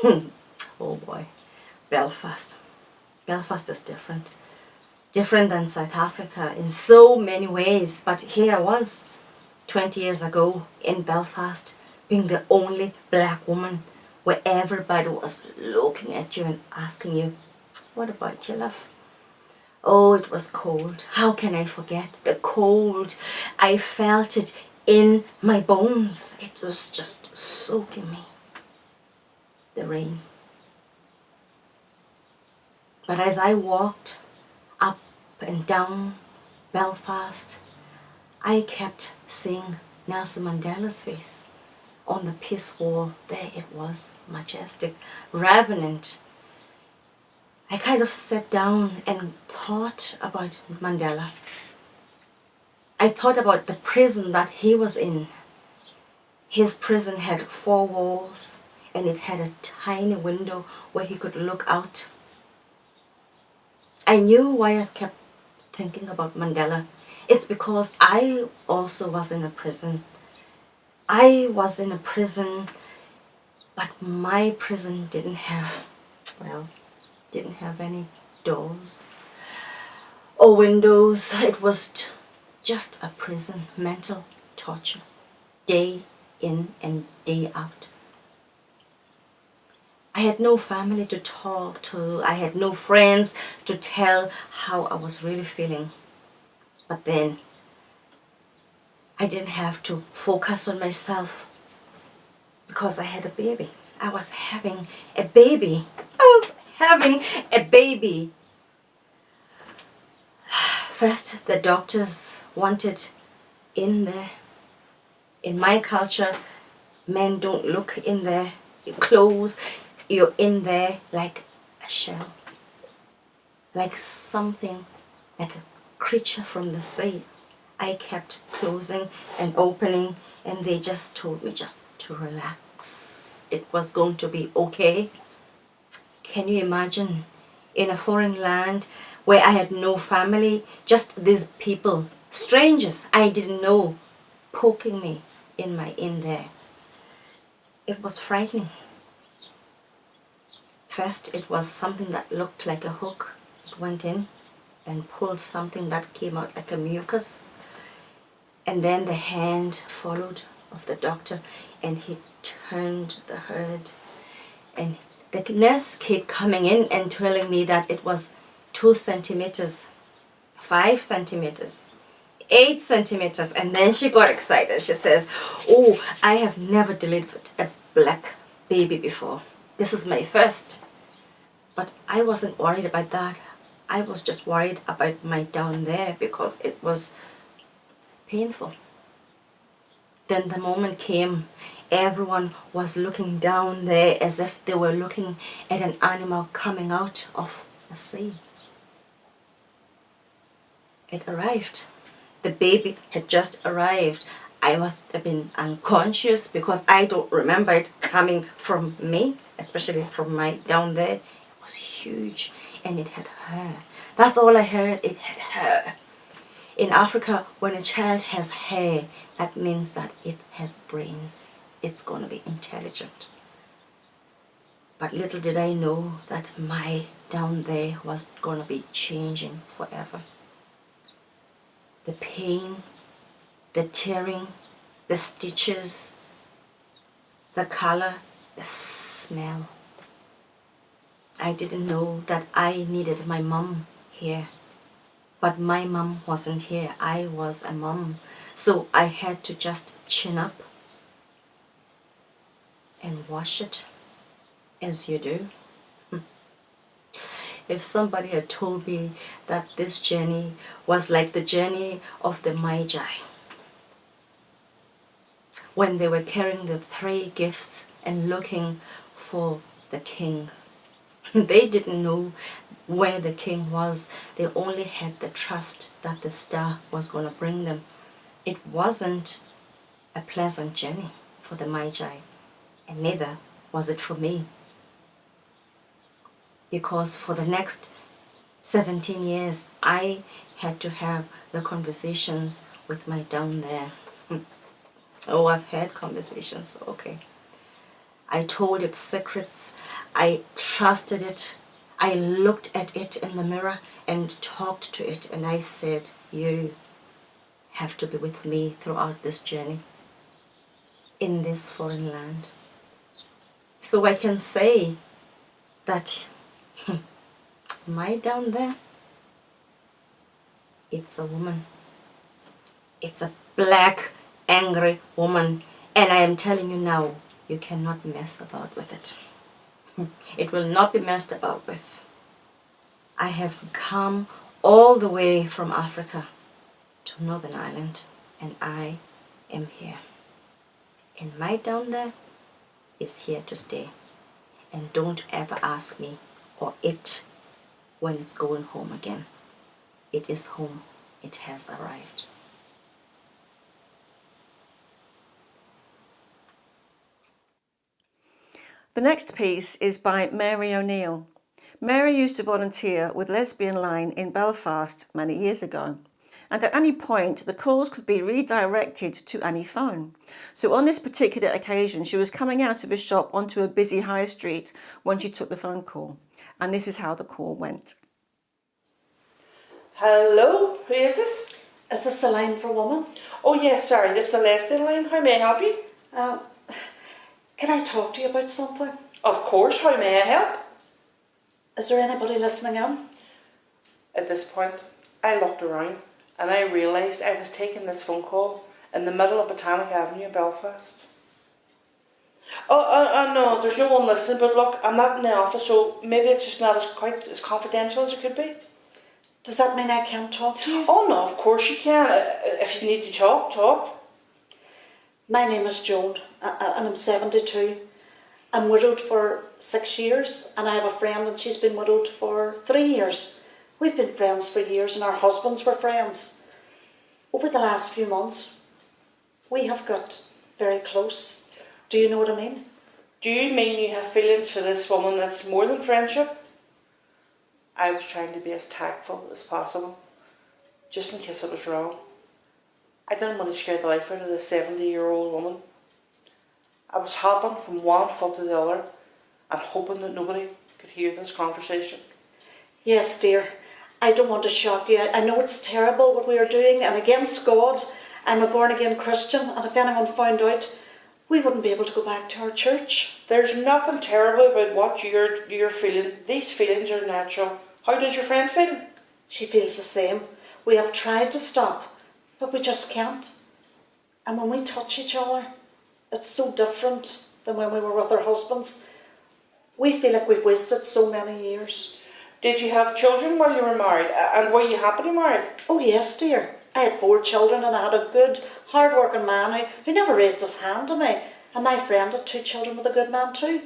Oh boy, Belfast. Belfast is different. Different than South Africa in so many ways. But here I was, 20 years ago in Belfast, being the only black woman where everybody was looking at you and asking you, what about your love? Oh, it was cold. How can I forget the cold? I felt it in my bones. It was just soaking me. The rain. But as I walked up and down Belfast, I kept seeing Nelson Mandela's face on the peace wall. There it was, majestic, revenant. I kind of sat down and thought about Mandela. I thought about the prison that he was in. His prison had 4 walls and it had a tiny window where he could look out. I knew why I kept thinking about Mandela, it's because I also was in a prison. I was in a prison, but my prison didn't have any doors or windows. It was just a prison, mental torture, day in and day out. I had no family to talk to. I had no friends to tell how I was really feeling. But then I didn't have to focus on myself because I had a baby. I was having a baby. First, the doctors wanted in there. In my culture, men don't look in their clothes. You're in there like a shell. Like something, like a creature from the sea. I kept closing and opening, and they just told me just to relax. It was going to be okay. Can you imagine, in a foreign land where I had no family, just these people, strangers I didn't know, poking me in there. It was frightening. First, it was something that looked like a hook. It went in and pulled something that came out like a mucus. And then the hand followed of the doctor, and he turned the herd. And the nurse kept coming in and telling me that it was 2 centimeters, 5 centimeters, 8 centimeters. And then she got excited. She says, "Oh, I have never delivered a black baby before. This is my first." But I wasn't worried about that. I was just worried about my down there because it was painful. Then the moment came, everyone was looking down there as if they were looking at an animal coming out of the sea. It arrived. The baby had just arrived. I must have been unconscious because I don't remember it coming from me, especially from my down there. It was huge and it had hair. That's all I heard, it had hair. In Africa, when a child has hair, that means that it has brains. It's going to be intelligent. But little did I know that my down there was going to be changing forever. The pain, the tearing, the stitches, the color, the smell. I didn't know that I needed my mom here. But my mom wasn't here. I was a mom. So I had to just chin up and wash it, as you do. If somebody had told me that this journey was like the journey of the Magi, when they were carrying the 3 gifts and looking for the king, they didn't know where the king was. They only had the trust that the star was going to bring them. It wasn't a pleasant journey for the Magi, and neither was it for me. Because for the next 17 years, I had to have the conversations with my down there. Oh, I've had conversations, okay. I told it secrets. I trusted it. I looked at it in the mirror and talked to it, and I said, "You have to be with me throughout this journey in this foreign land." So I can say that my down there, it's a woman. It's a black, angry woman. And I am telling you now, you cannot mess about with it. It will not be messed about with. I have come all the way from Africa to Northern Ireland, and I am here. And my down there is here to stay. And don't ever ask me or it when it's going home again. It is home. It has arrived. The next piece is by Mary O'Neill, Mary used to volunteer with Lesbian Line in Belfast many years ago, and at any point the calls could be redirected to any phone. So on this particular occasion, she was coming out of a shop onto a busy high street when she took the phone call, and this is how the call went. Hello, who is this? Is this the line for women? Oh yes, sorry, this is the lesbian line. How may I help you? Can I talk to you about something? Of course, how may I help? Is there anybody listening in? At this point, I looked around and I realised I was taking this phone call in the middle of Botanic Avenue in Belfast. No, there's no one listening, but look, I'm not in the office, so maybe it's just not quite as confidential as it could be. Does that mean I can't talk to you? Oh no, of course you can. If you need to talk. My name is Joan, and I'm 72. I'm widowed for 6 years, and I have a friend, and she's been widowed for 3 years. We've been friends for years, and our husbands were friends. Over the last few months, we have got very close. Do you know what I mean? Do you mean you have feelings for this woman that's more than friendship? I was trying to be as tactful as possible, just in case I was wrong. I didn't want to scare the life out of this 70-year-old woman. I was hopping from one foot to the other and hoping that nobody could hear this conversation. Yes, dear. I don't want to shock you. I know it's terrible what we are doing, and against God. I'm a born-again Christian, and if anyone found out, we wouldn't be able to go back to our church. There's nothing terrible about what you're feeling. These feelings are natural. How does your friend feel? She feels the same. We have tried to stop, but we just can't. And when we touch each other, it's so different than when we were with our husbands. We feel like we've wasted so many years. Did you have children while you were married? And were you happily married? Oh yes, dear. I had 4 children, and I had a good, hard-working man who never raised his hand to me. And my friend had 2 children with a good man too.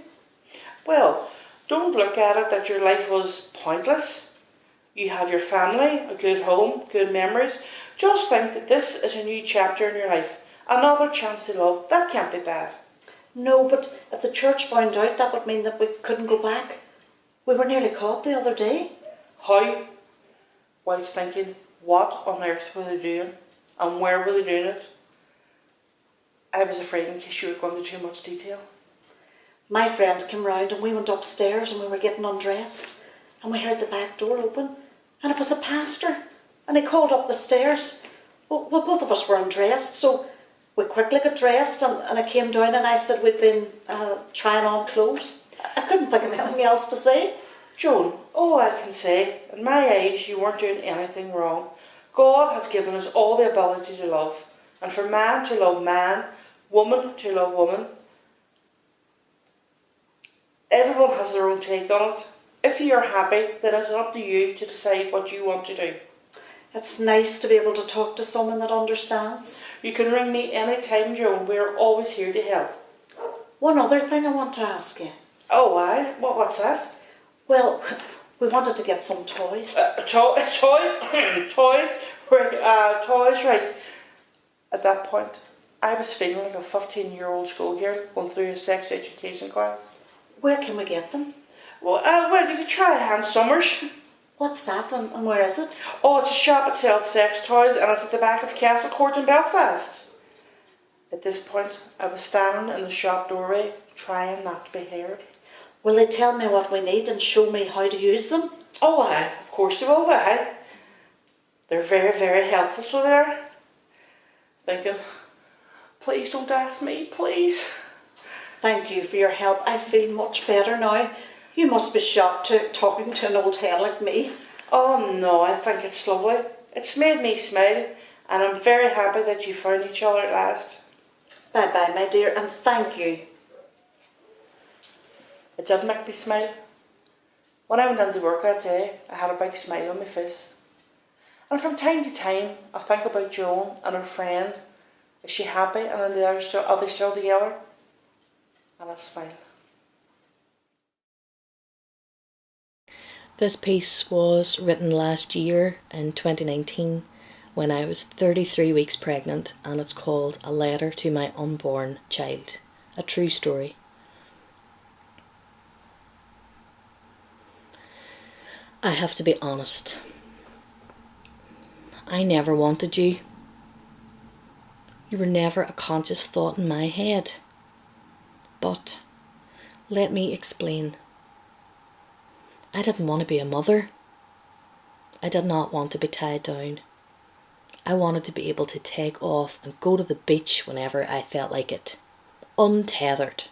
Well, don't look at it that your life was pointless. You have your family, a good home, good memories. Just think that this is a new chapter in your life. Another chance to love. That can't be bad. No, but if the church found out, that would mean that we couldn't go back. We were nearly caught the other day. How? Whilst thinking, what on earth were they doing? And where were they doing it? I was afraid in case you were going into too much detail. My friend came round and we went upstairs and we were getting undressed. And we heard the back door open. And it was a pastor. And he called up the stairs. Well, both of us were undressed, so we quickly got dressed, and I came down and I said we'd been trying on clothes. I couldn't think of anything else to say. Joan, all I can say, in my age, you weren't doing anything wrong. God has given us all the ability to love. And for man to love man, woman to love woman. Everyone has their own take on it. If you're happy, then it's up to you to decide what you want to do. It's nice to be able to talk to someone that understands. You can ring me any time, Joan. We're always here to help. One other thing I want to ask you. Oh, why? What's that? Well, we wanted to get some toys. Toys? Toys? Right. At that point, I was feeling like a 15-year-old schoolgirl going through a sex education class. Where can we get them? Well, you could try Hans Summers. What's that, and where is it? Oh, it's a shop that sells sex toys, and it's at the back of Castle Court in Belfast. At this point, I was standing in the shop doorway, trying not to be heard. Will they tell me what we need and show me how to use them? Oh, aye, of course they will, aye. They're very, very helpful, so they are. Thinking, please don't ask me, please. Thank you for your help. I feel much better now. You must be shocked talking to an old hen like me. Oh no, I think it's lovely. It's made me smile, and I'm very happy that you found each other at last. Bye-bye, my dear, and thank you. It did make me smile. When I went into work that day, I had a big smile on my face. And from time to time, I think about Joan and her friend. Is she happy, and are they still together? And I smile. This piece was written last year in 2019 when I was 33 weeks pregnant, and it's called A Letter to My Unborn Child, a true story. I have to be honest. I never wanted you. You were never a conscious thought in my head. But let me explain. I didn't want to be a mother. I did not want to be tied down. I wanted to be able to take off and go to the beach whenever I felt like it, untethered.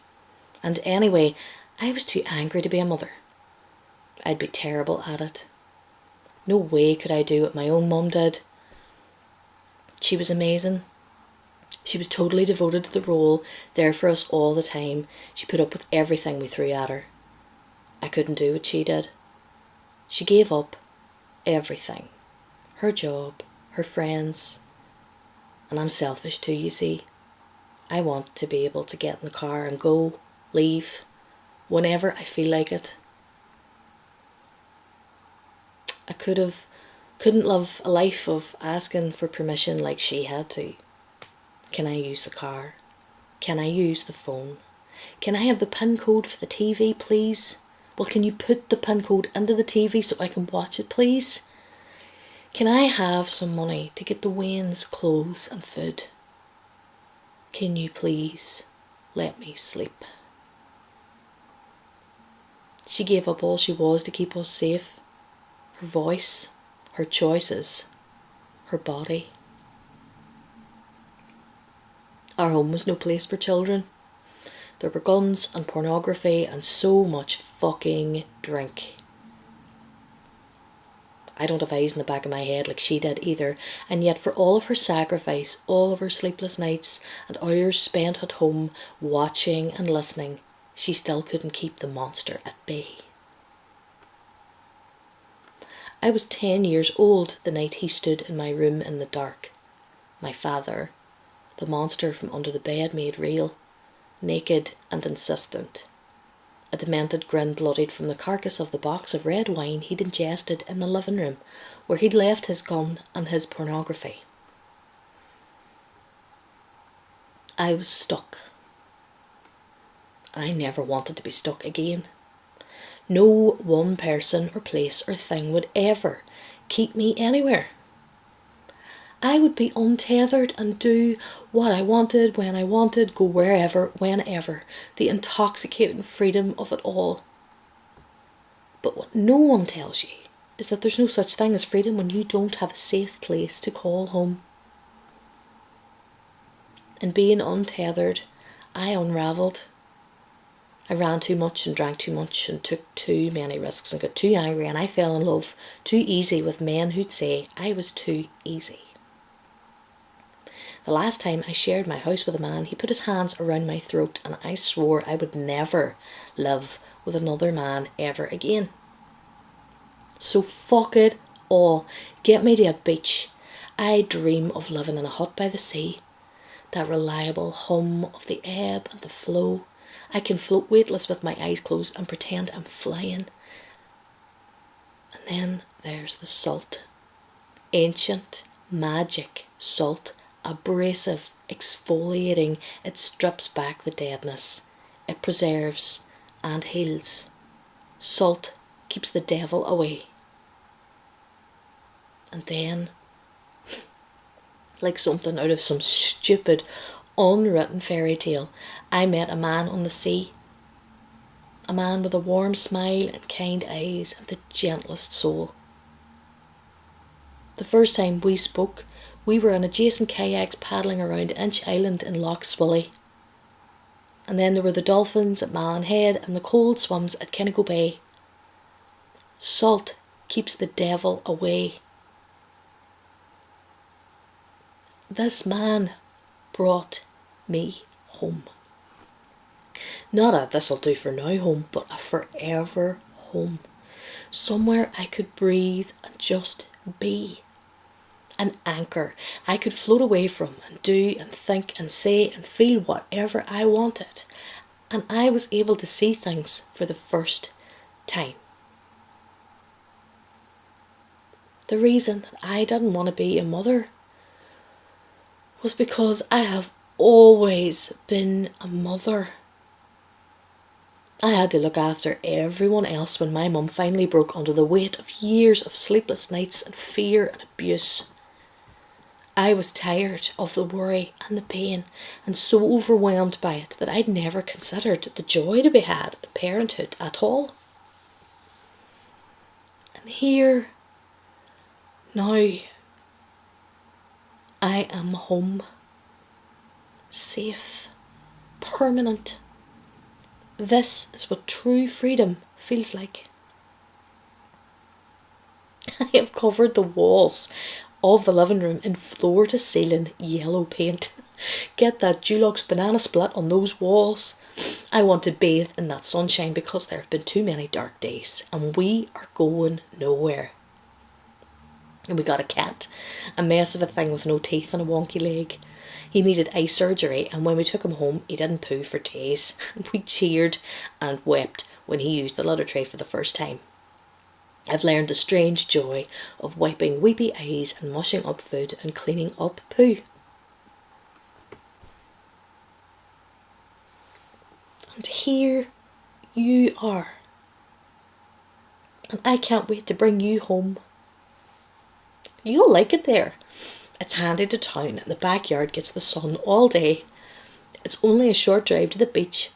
And anyway, I was too angry to be a mother. I'd be terrible at it. No way could I do what my own mum did. She was amazing. She was totally devoted to the role, there for us all the time. She put up with everything we threw at her. I couldn't do what she did. She gave up everything. Her job, her friends. And I'm selfish too, you see. I want to be able to get in the car and go, leave, whenever I feel like it. I couldn't live a life of asking for permission like she had to. Can I use the car? Can I use the phone? Can I have the PIN code for the TV, please? Well, can you put the PIN code into the TV so I can watch it, please? Can I have some money to get the Wayne's clothes and food? Can you please let me sleep? She gave up all she was to keep us safe. Her voice, her choices, her body. Our home was no place for children. There were guns and pornography and so much fucking drink. I don't have eyes in the back of my head like she did either, and yet for all of her sacrifice, all of her sleepless nights and hours spent at home watching and listening, she still couldn't keep the monster at bay. I was 10 years old the night he stood in my room in the dark. My father, the monster from under the bed made real, naked and insistent. A demented grin bloodied from the carcass of the box of red wine he'd ingested in the living room, where he'd left his gun and his pornography. I was stuck. I never wanted to be stuck again. No one person or place or thing would ever keep me anywhere. I would be untethered and do what I wanted, when I wanted, go wherever, whenever. The intoxicating freedom of it all. But what no one tells you is that there's no such thing as freedom when you don't have a safe place to call home. In being untethered, I unravelled. I ran too much and drank too much and took too many risks and got too angry, and I fell in love too easy with men who'd say I was too easy. The last time I shared my house with a man, he put his hands around my throat and I swore I would never live with another man ever again. So fuck it all. Get me to a beach. I dream of living in a hut by the sea. That reliable hum of the ebb and the flow. I can float weightless with my eyes closed and pretend I'm flying. And then there's the salt. Ancient, magic salt. Abrasive, exfoliating. It strips back the deadness. It preserves and heals. Salt keeps the devil away. And then, like something out of some stupid, unwritten fairy tale, I met a man on the sea. A man with a warm smile and kind eyes and the gentlest soul. The first time we spoke, we were on adjacent kayaks paddling around Inch Island in Loch Swilly. And then there were the dolphins at Malin Head and the cold swims at Kinnigo Bay. Salt keeps the devil away. This man brought me home. Not a this'll do for now home, but a forever home. Somewhere I could breathe and just be. An anchor I could float away from and do and think and say and feel whatever I wanted. And I was able to see things for the first time. The reason that I didn't want to be a mother was because I have always been a mother. I had to look after everyone else when my mum finally broke under the weight of years of sleepless nights and fear and abuse. I was tired of the worry and the pain and so overwhelmed by it that I'd never considered the joy to be had in parenthood at all. And here, now, I am home. Safe. Permanent. This is what true freedom feels like. I have covered the walls of the living room in floor-to-ceiling yellow paint. Get that Dulux banana split on those walls. I want to bathe in that sunshine because there have been too many dark days and we are going nowhere. And we got a cat, a mess of a thing with no teeth and a wonky leg. He needed eye surgery, and when we took him home, he didn't poo for days. We cheered and wept when he used the litter tray for the first time. I've learned the strange joy of wiping weepy eyes and mushing up food and cleaning up poo. And here you are. And I can't wait to bring you home. You'll like it there. It's handy to town and the backyard gets the sun all day. It's only a short drive to the beach.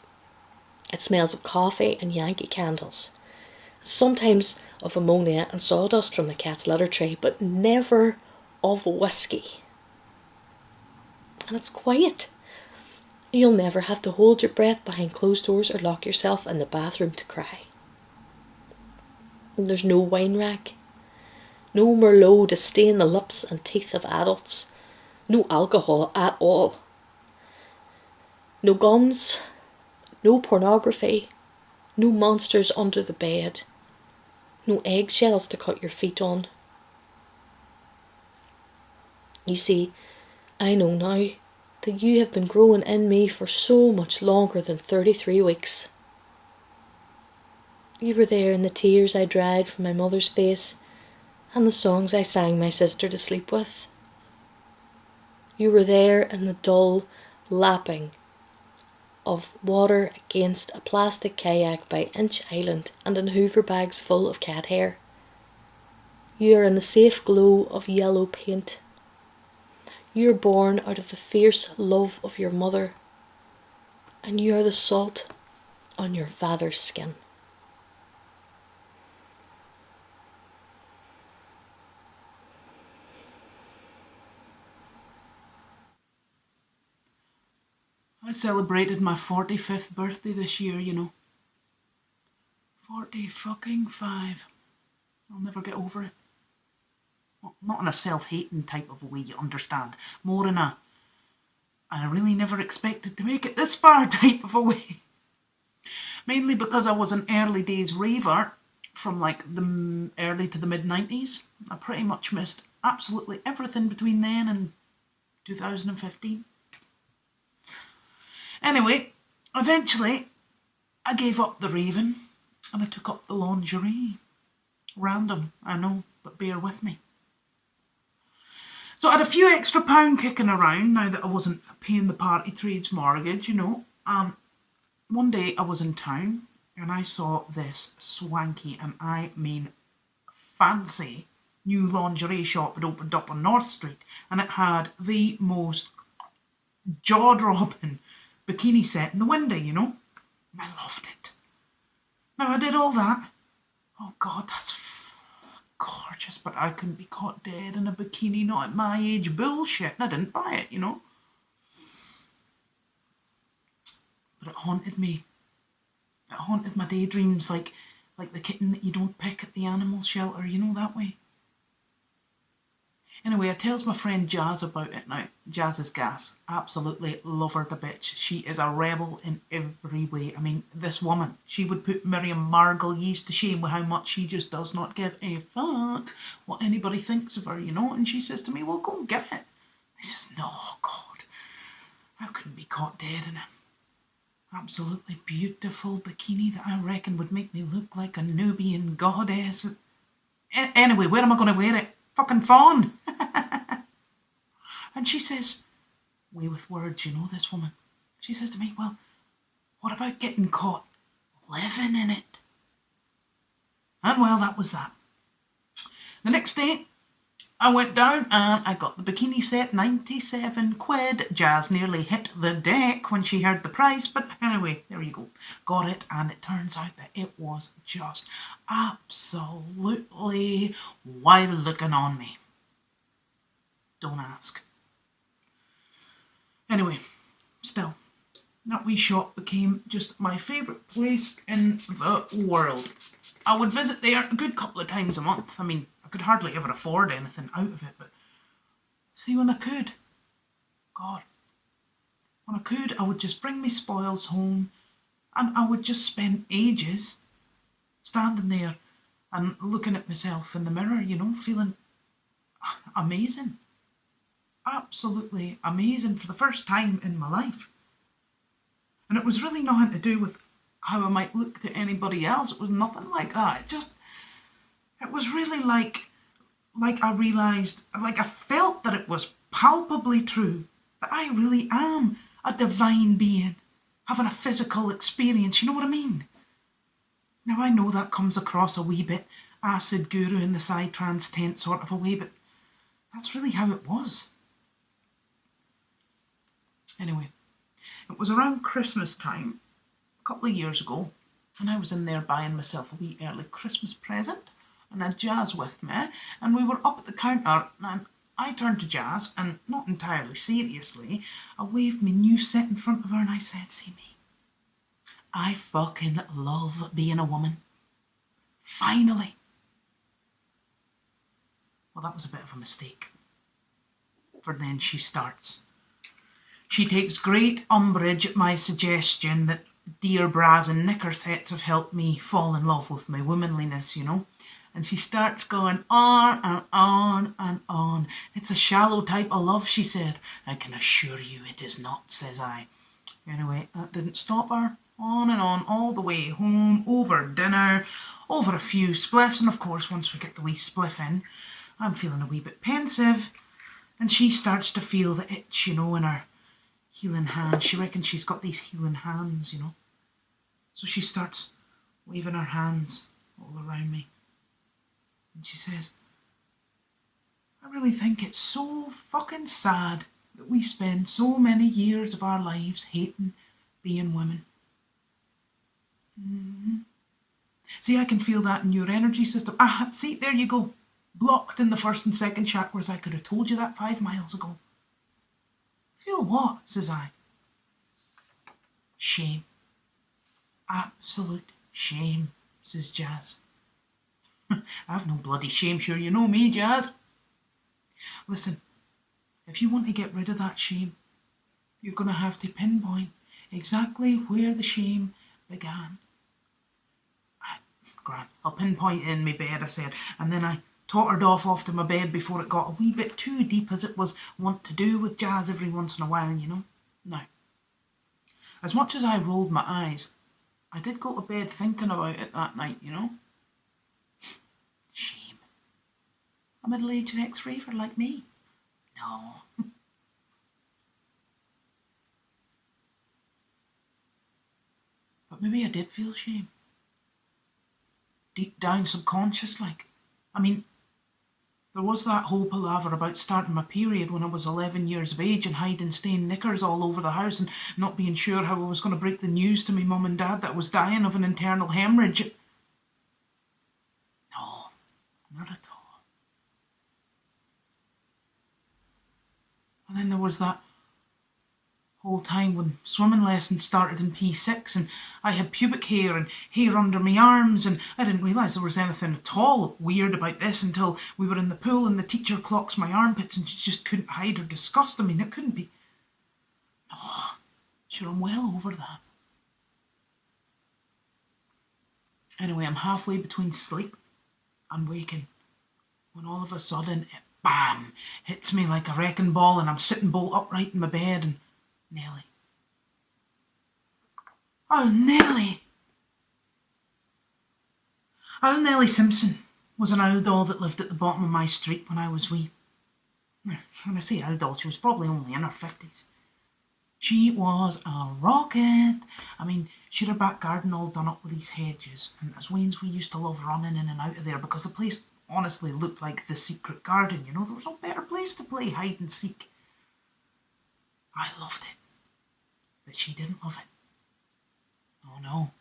It smells of coffee and Yankee candles. Sometimes of ammonia and sawdust from the cat's litter tray, but never of whiskey. And it's quiet. You'll never have to hold your breath behind closed doors or lock yourself in the bathroom to cry. And there's no wine rack. No Merlot to stain the lips and teeth of adults. No alcohol at all. No guns. No pornography. No monsters under the bed. No eggshells to cut your feet on. You see, I know now that you have been growing in me for so much longer than 33 weeks. You were there in the tears I dried from my mother's face and the songs I sang my sister to sleep with. You were there in the dull lapping of water against a plastic kayak by Inch Island and in Hoover bags full of cat hair. You are in the safe glow of yellow paint. You are born out of the fierce love of your mother, and you are the salt on your father's skin. I celebrated my 45th birthday this year, you know. 45. I'll never get over it. Well, not in a self-hating type of way, you understand. More in a I really never expected to make it this far type of a way. Mainly because I was an early days raver from like the early to the mid-90s. I pretty much missed absolutely everything between then and 2015. Anyway, eventually I gave up the raving and I took up the lingerie. Random, I know, but bear with me. So I had a few extra pound kicking around now that I wasn't paying the party trades mortgage, you know. One day I was in town and I saw this swanky, and I mean fancy, new lingerie shop that opened up on North Street, and it had the most jaw-dropping bikini set in the window, you know. And I loved it. Now I did all that. Oh God, that's gorgeous, but I couldn't be caught dead in a bikini, not at my age. Bullshit. And I didn't buy it, you know. But it haunted me. It haunted my daydreams like the kitten that you don't pick at the animal shelter, you know, that way. Anyway, I tells my friend Jazz about it now. Jazz is gas. Absolutely love her to bitch. She is a rebel in every way. I mean, this woman, she would put Miriam Margolyes used to shame with how much she just does not give a fuck what anybody thinks of her, you know. And she says to me, well, go and get it. I says, no, God, I couldn't be caught dead in an absolutely beautiful bikini that I reckon would make me look like a Nubian goddess. Anyway, where am I going to wear it? Fucking fawn. And she says, way with words, you know, this woman. She says to me, well, what about getting caught living in it. And well, that was that. The next day, I went down and I got the bikini set, 97 quid. Jazz nearly hit the deck when she heard the price, but anyway, there you go. Got it, and it turns out that it was just absolutely wild looking on me. Don't ask. Anyway, still, that wee shop became just my favourite place in the world. I would visit there a good couple of times a month. I mean, I could hardly ever afford anything out of it, but see, when I could, God, when I could, I would just bring me spoils home and I would just spend ages standing there and looking at myself in the mirror, you know, feeling amazing. Absolutely amazing for the first time in my life. And it was really nothing to do with how I might look to anybody else. It was nothing like that. It was really like I realised, like I felt that it was palpably true, that I really am a divine being, having a physical experience, you know what I mean? Now I know that comes across a wee bit acid guru in the psytrance tent sort of a way, but that's really how it was. Anyway, it was around Christmas time, a couple of years ago, and I was in there buying myself a wee early Christmas present, and I had Jazz with me, and we were up at the counter, and I turned to Jazz, and not entirely seriously, I waved my new set in front of her, and I said, "See me, I fucking love being a woman. Finally." Well, that was a bit of a mistake, for then she starts. She takes great umbrage at my suggestion that dear bras and knicker sets have helped me fall in love with my womanliness, you know. And she starts going on and on and on. "It's a shallow type of love," she said. "I can assure you it is not," says I. Anyway, that didn't stop her. On and on, all the way home, over dinner, over a few spliffs, and of course, once we get the wee spliff in, I'm feeling a wee bit pensive, and she starts to feel the itch, you know, in her healing hands. She reckons she's got these healing hands, you know. So she starts waving her hands all around me. And she says, "I really think it's so fucking sad that we spend so many years of our lives hating being women." Mm-hmm. See, I can feel that in your energy system. See, there you go. Blocked in the first and second chakras. I could have told you that 5 miles ago. "Feel what?" says I. "Shame. Absolute shame," says Jazz. "I've no bloody shame, sure, you know me, Jazz. Listen, if you want to get rid of that shame, you're going to have to pinpoint exactly where the shame began." Grand, I'll pinpoint it in my bed, I said, and then I tottered off to my bed before it got a wee bit too deep, as it was wont to do with Jazz every once in a while, you know. Now, as much as I rolled my eyes, I did go to bed thinking about it that night, you know. Shame. A middle-aged ex-raver like me? No. But maybe I did feel shame. Deep down, subconscious, like. I mean, there was that whole palaver about starting my period when I was 11 years of age and hiding stained knickers all over the house and not being sure how I was going to break the news to me mum and dad that I was dying of an internal hemorrhage. No, not at all. And then there was that whole time when swimming lessons started in P6 and I had pubic hair and hair under my arms, and I didn't realise there was anything at all weird about this until we were in the pool and the teacher clocks my armpits and she just couldn't hide her disgust. I mean, it couldn't be. Oh, sure, I'm well over that. Anyway, I'm halfway between sleep and waking when all of a sudden it, bam, hits me like a wrecking ball and I'm sitting bolt upright in my bed and Nellie. Oh, Nellie! Old Nellie Simpson was an old doll that lived at the bottom of my street when I was wee. When I say old doll, she was probably only in her 50s. She was a rocket. I mean, she had her back garden all done up with these hedges, and as weans we used to love running in and out of there because the place honestly looked like the secret garden, you know. There was no better place to play hide and seek. I loved it, but she didn't love it. Oh no.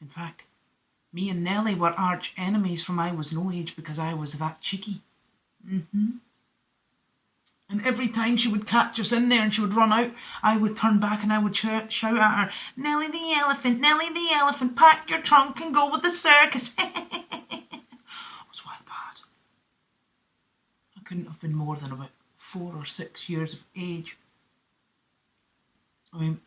In fact, me and Nellie were arch enemies from I was no age because I was that cheeky. And every time she would catch us in there and she would run out, I would turn back and I would shout at her, Nellie the elephant, pack your trunk and go with the circus. It was well bad. I couldn't have been more than about 4 or 6 years of age. I mean,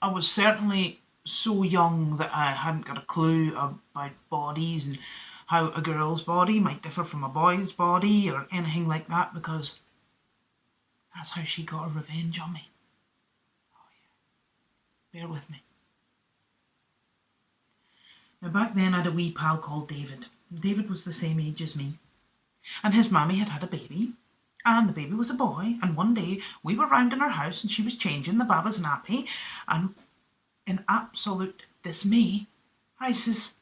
I was certainly so young that I hadn't got a clue about bodies and how a girl's body might differ from a boy's body or anything like that, because that's how she got her revenge on me. Oh yeah. Bear with me. Now back then I had a wee pal called David. David was the same age as me. And his mammy had had a baby. And the baby was a boy. And one day we were round in her house and she was changing the baba's nappy. And in absolute dismay, I says,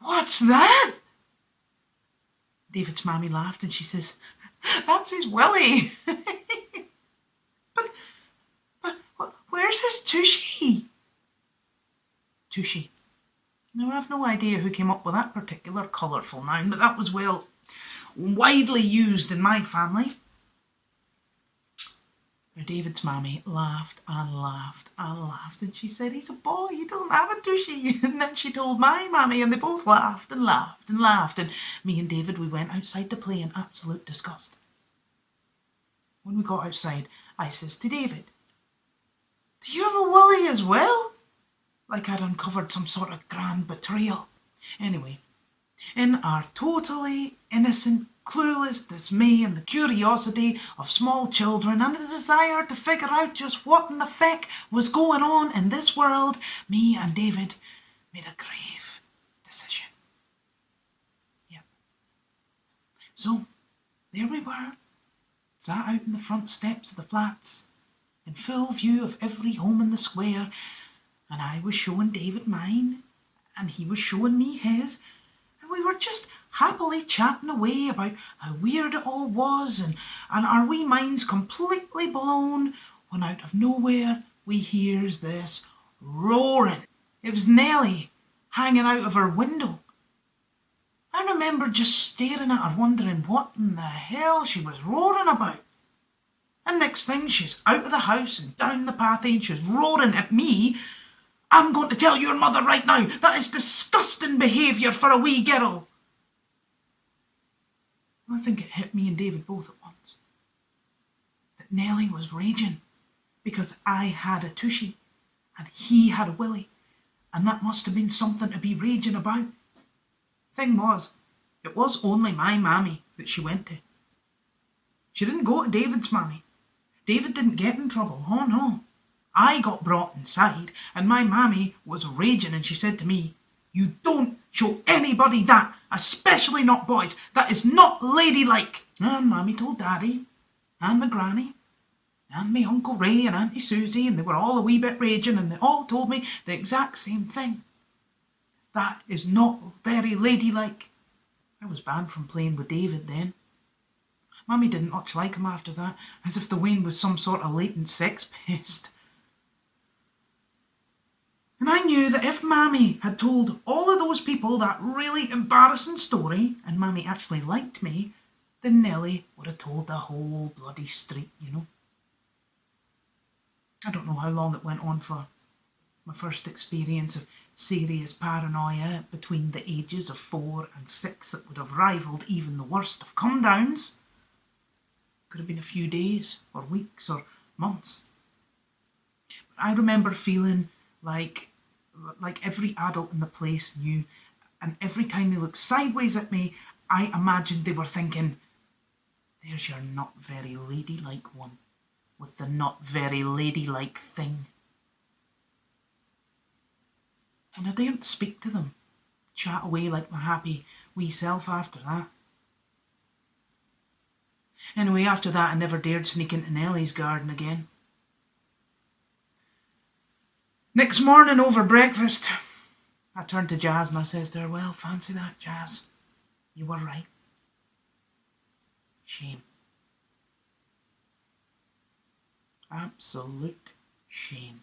"What's that?" David's mammy laughed and she says, "That's his willy." but where's his tushy? Tushy. Now I've no idea who came up with that particular colourful noun, but that was, well, widely used in my family. Now David's mammy laughed and laughed and laughed, and she said, "He's a boy, he doesn't have a tushy." And then she told my mammy, and they both laughed and laughed and laughed, and me and David, we went outside to play in absolute disgust. When we got outside, I says to David, "Do you have a willy as well?" Like I'd uncovered some sort of grand betrayal. Anyway, in our totally innocent, clueless dismay and the curiosity of small children and the desire to figure out just what in the feck was going on in this world, me and David made a grave decision. Yep. So, there we were, sat out in the front steps of the flats, in full view of every home in the square, and I was showing David mine, and he was showing me his, and we were just happily chatting away about how weird it all was, and our wee minds completely blown, when out of nowhere we hears this roaring. It was Nellie hanging out of her window. I remember just staring at her, wondering what in the hell she was roaring about. And next thing, she's out of the house and down the path, and she's roaring at me, "I'm going to tell your mother right now, that is disgusting behaviour for a wee girl." I think it hit me and David both at once, that Nellie was raging because I had a tushy and he had a willy, and that must have been something to be raging about. Thing was, it was only my mammy that she went to. She didn't go to David's mammy. David didn't get in trouble, oh no. I got brought inside, and my mammy was raging, and she said to me, "You don't show anybody that, especially not boys. That is not ladylike." And mammy told daddy, and my granny, and me Uncle Ray and Auntie Susie, and they were all a wee bit raging, and they all told me the exact same thing. That is not very ladylike. I was banned from playing with David then. Mammy didn't much like him after that, as if the wean was some sort of latent sex pest. And I knew that if Mammy had told all of those people that really embarrassing story, and Mammy actually liked me, then Nellie would have told the whole bloody street, you know. I don't know how long it went on for. My first experience of serious paranoia between the ages of 4 and 6 that would have rivalled even the worst of come-downs. Could have been a few days, or weeks, or months. But I remember feeling like every adult in the place knew, and every time they looked sideways at me, I imagined they were thinking, "There's your not very ladylike one, with the not very ladylike thing." And I daren't speak to them, chat away like my happy wee self after that. Anyway, after that I never dared sneak into Nellie's garden again. Next morning over breakfast, I turned to Jazz and I says to her, well, fancy that, Jazz. You were right. Shame. Absolute shame.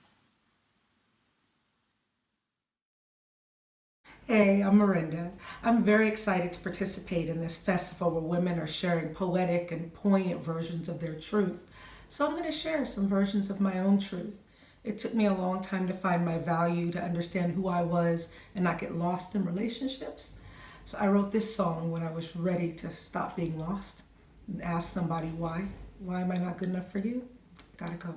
Hey, I'm Miranda. I'm very excited to participate in this festival where women are sharing poetic and poignant versions of their truth. So I'm going to share some versions of my own truth. It took me a long time to find my value, to understand who I was and not get lost in relationships. So I wrote this song when I was ready to stop being lost and ask somebody why. Why am I not good enough for you? Gotta go.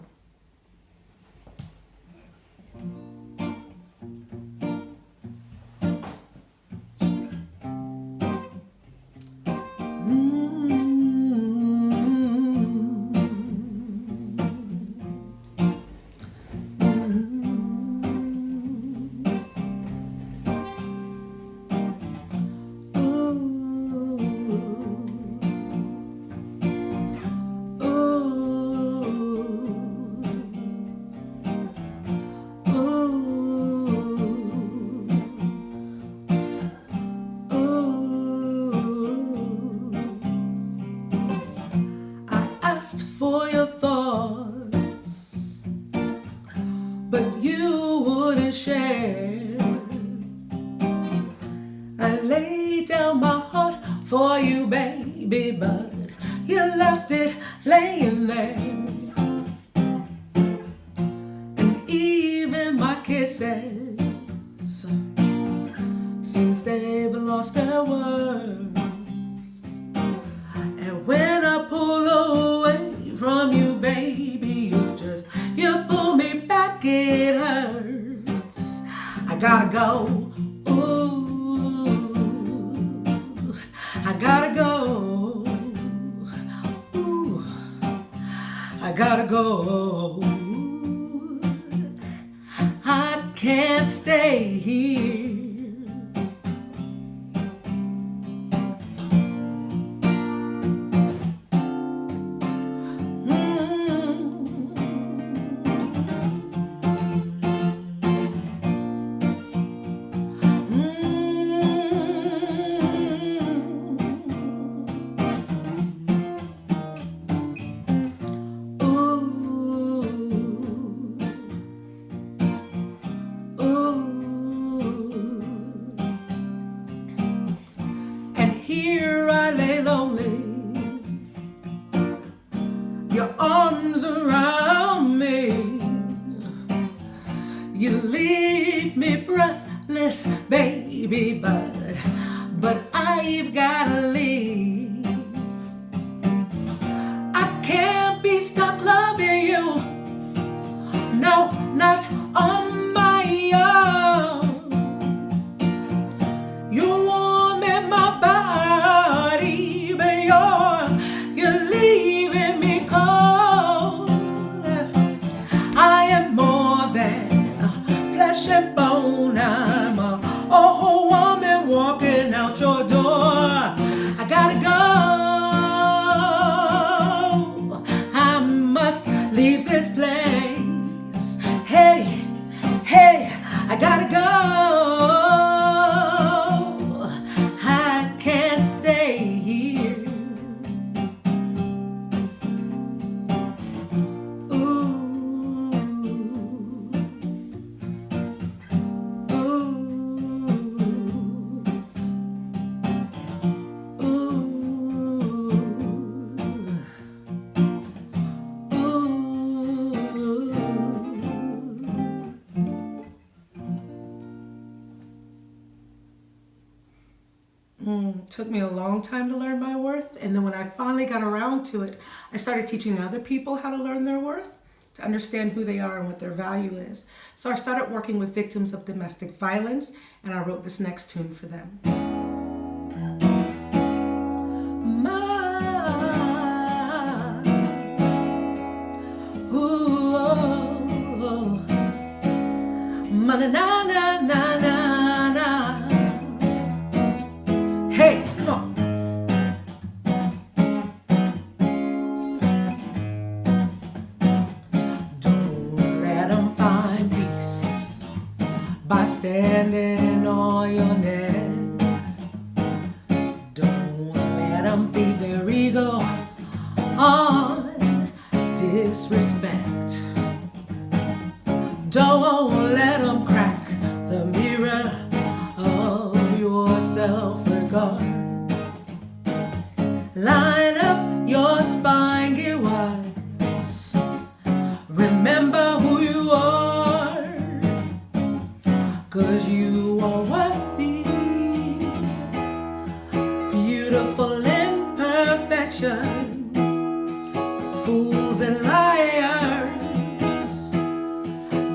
For your thoughts, but you wouldn't share. I laid down my heart for you, baby, but you left it laying there. And even my kisses, since they've lost their worth. And when I pull away from you, baby, you pull me back, it hurts. I gotta go, ooh, I gotta go, ooh, I gotta go. I can't stay here. Baby, but I've gotta leave. I can't be stuck loving you. No, not on my own. You warm in my body, but you're leaving me cold. I am more than flesh and bone. I'm a whole woman walking out your door. I gotta go. I must leave this place. Hey, hey, I gotta go. I can't stay here. Took me a long time to learn my worth, and then when I finally got around to it, I started teaching other people how to learn their worth, to understand who they are and what their value is. So I started working with victims of domestic violence, and I wrote this next tune for them. Na na na na na na. Hey, come on. Don't let them find peace by standing on your neck. Don't let them feed their ego on disrespect. Don't let them crack the mirror of your self-regard. Line up your spine, get wise. Remember who you are, 'cause you are worthy. Beautiful imperfection, fools and liars,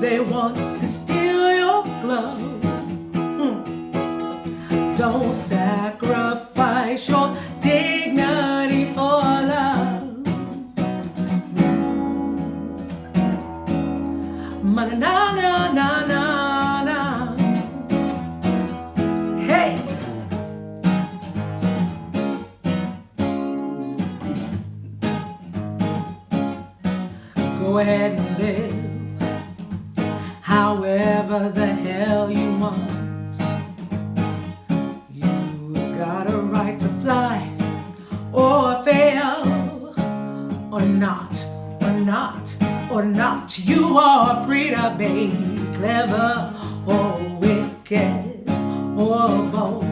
they want to steal your glow. Don't sacrifice your dignity for love. Na na na na na. Hey. Go ahead and live however the hell you want. Got a right to fly or fail, or not, or not, or not. You are free to be clever or wicked or bold.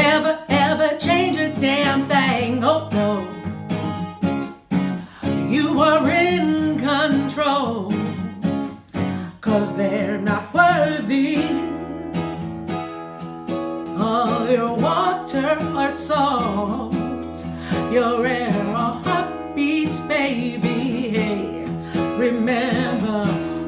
Never ever change a damn thing, oh no. You are in control, 'cause they're not worthy of your water or salt, your air or heartbeats, baby. Hey, remember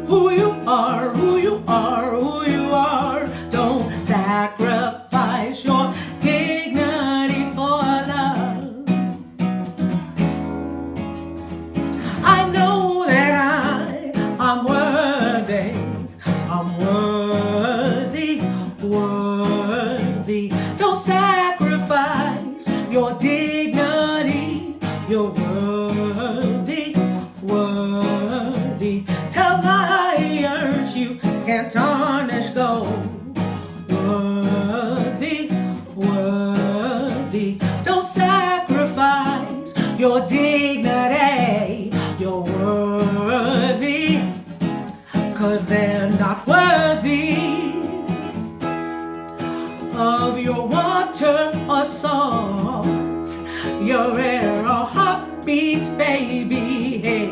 who you are, who you are, who you are. Don't sacrifice your dignity for love. I know that I'm worthy, I'm worthy, worthy. Don't sacrifice your dignity. You're worthy, worthy. Tell liars you can't tarnish gold. Worthy, worthy. Don't sacrifice your dignity. You're worthy, 'cause they're not worthy of your water or salt, your air or heartbeats, baby. Hey,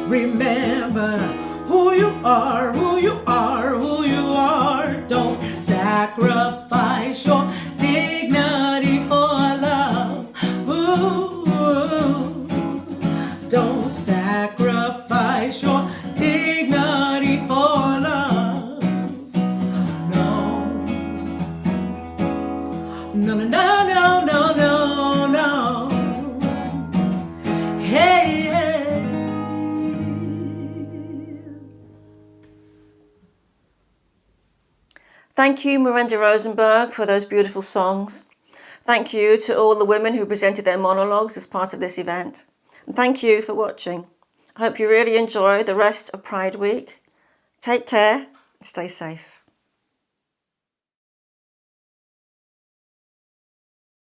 remember who you are, who you are, who you are. Don't sacrifice your dignity for love. Ooh, don't sacrifice your dignity for love. No, no, no, no, no, no, no. Hey, hey. Thank you, Miranda Rosenberg, for those beautiful songs. Thank you to all the women who presented their monologues as part of this event. And thank you for watching. I hope you really enjoy the rest of Pride Week. Take care and stay safe.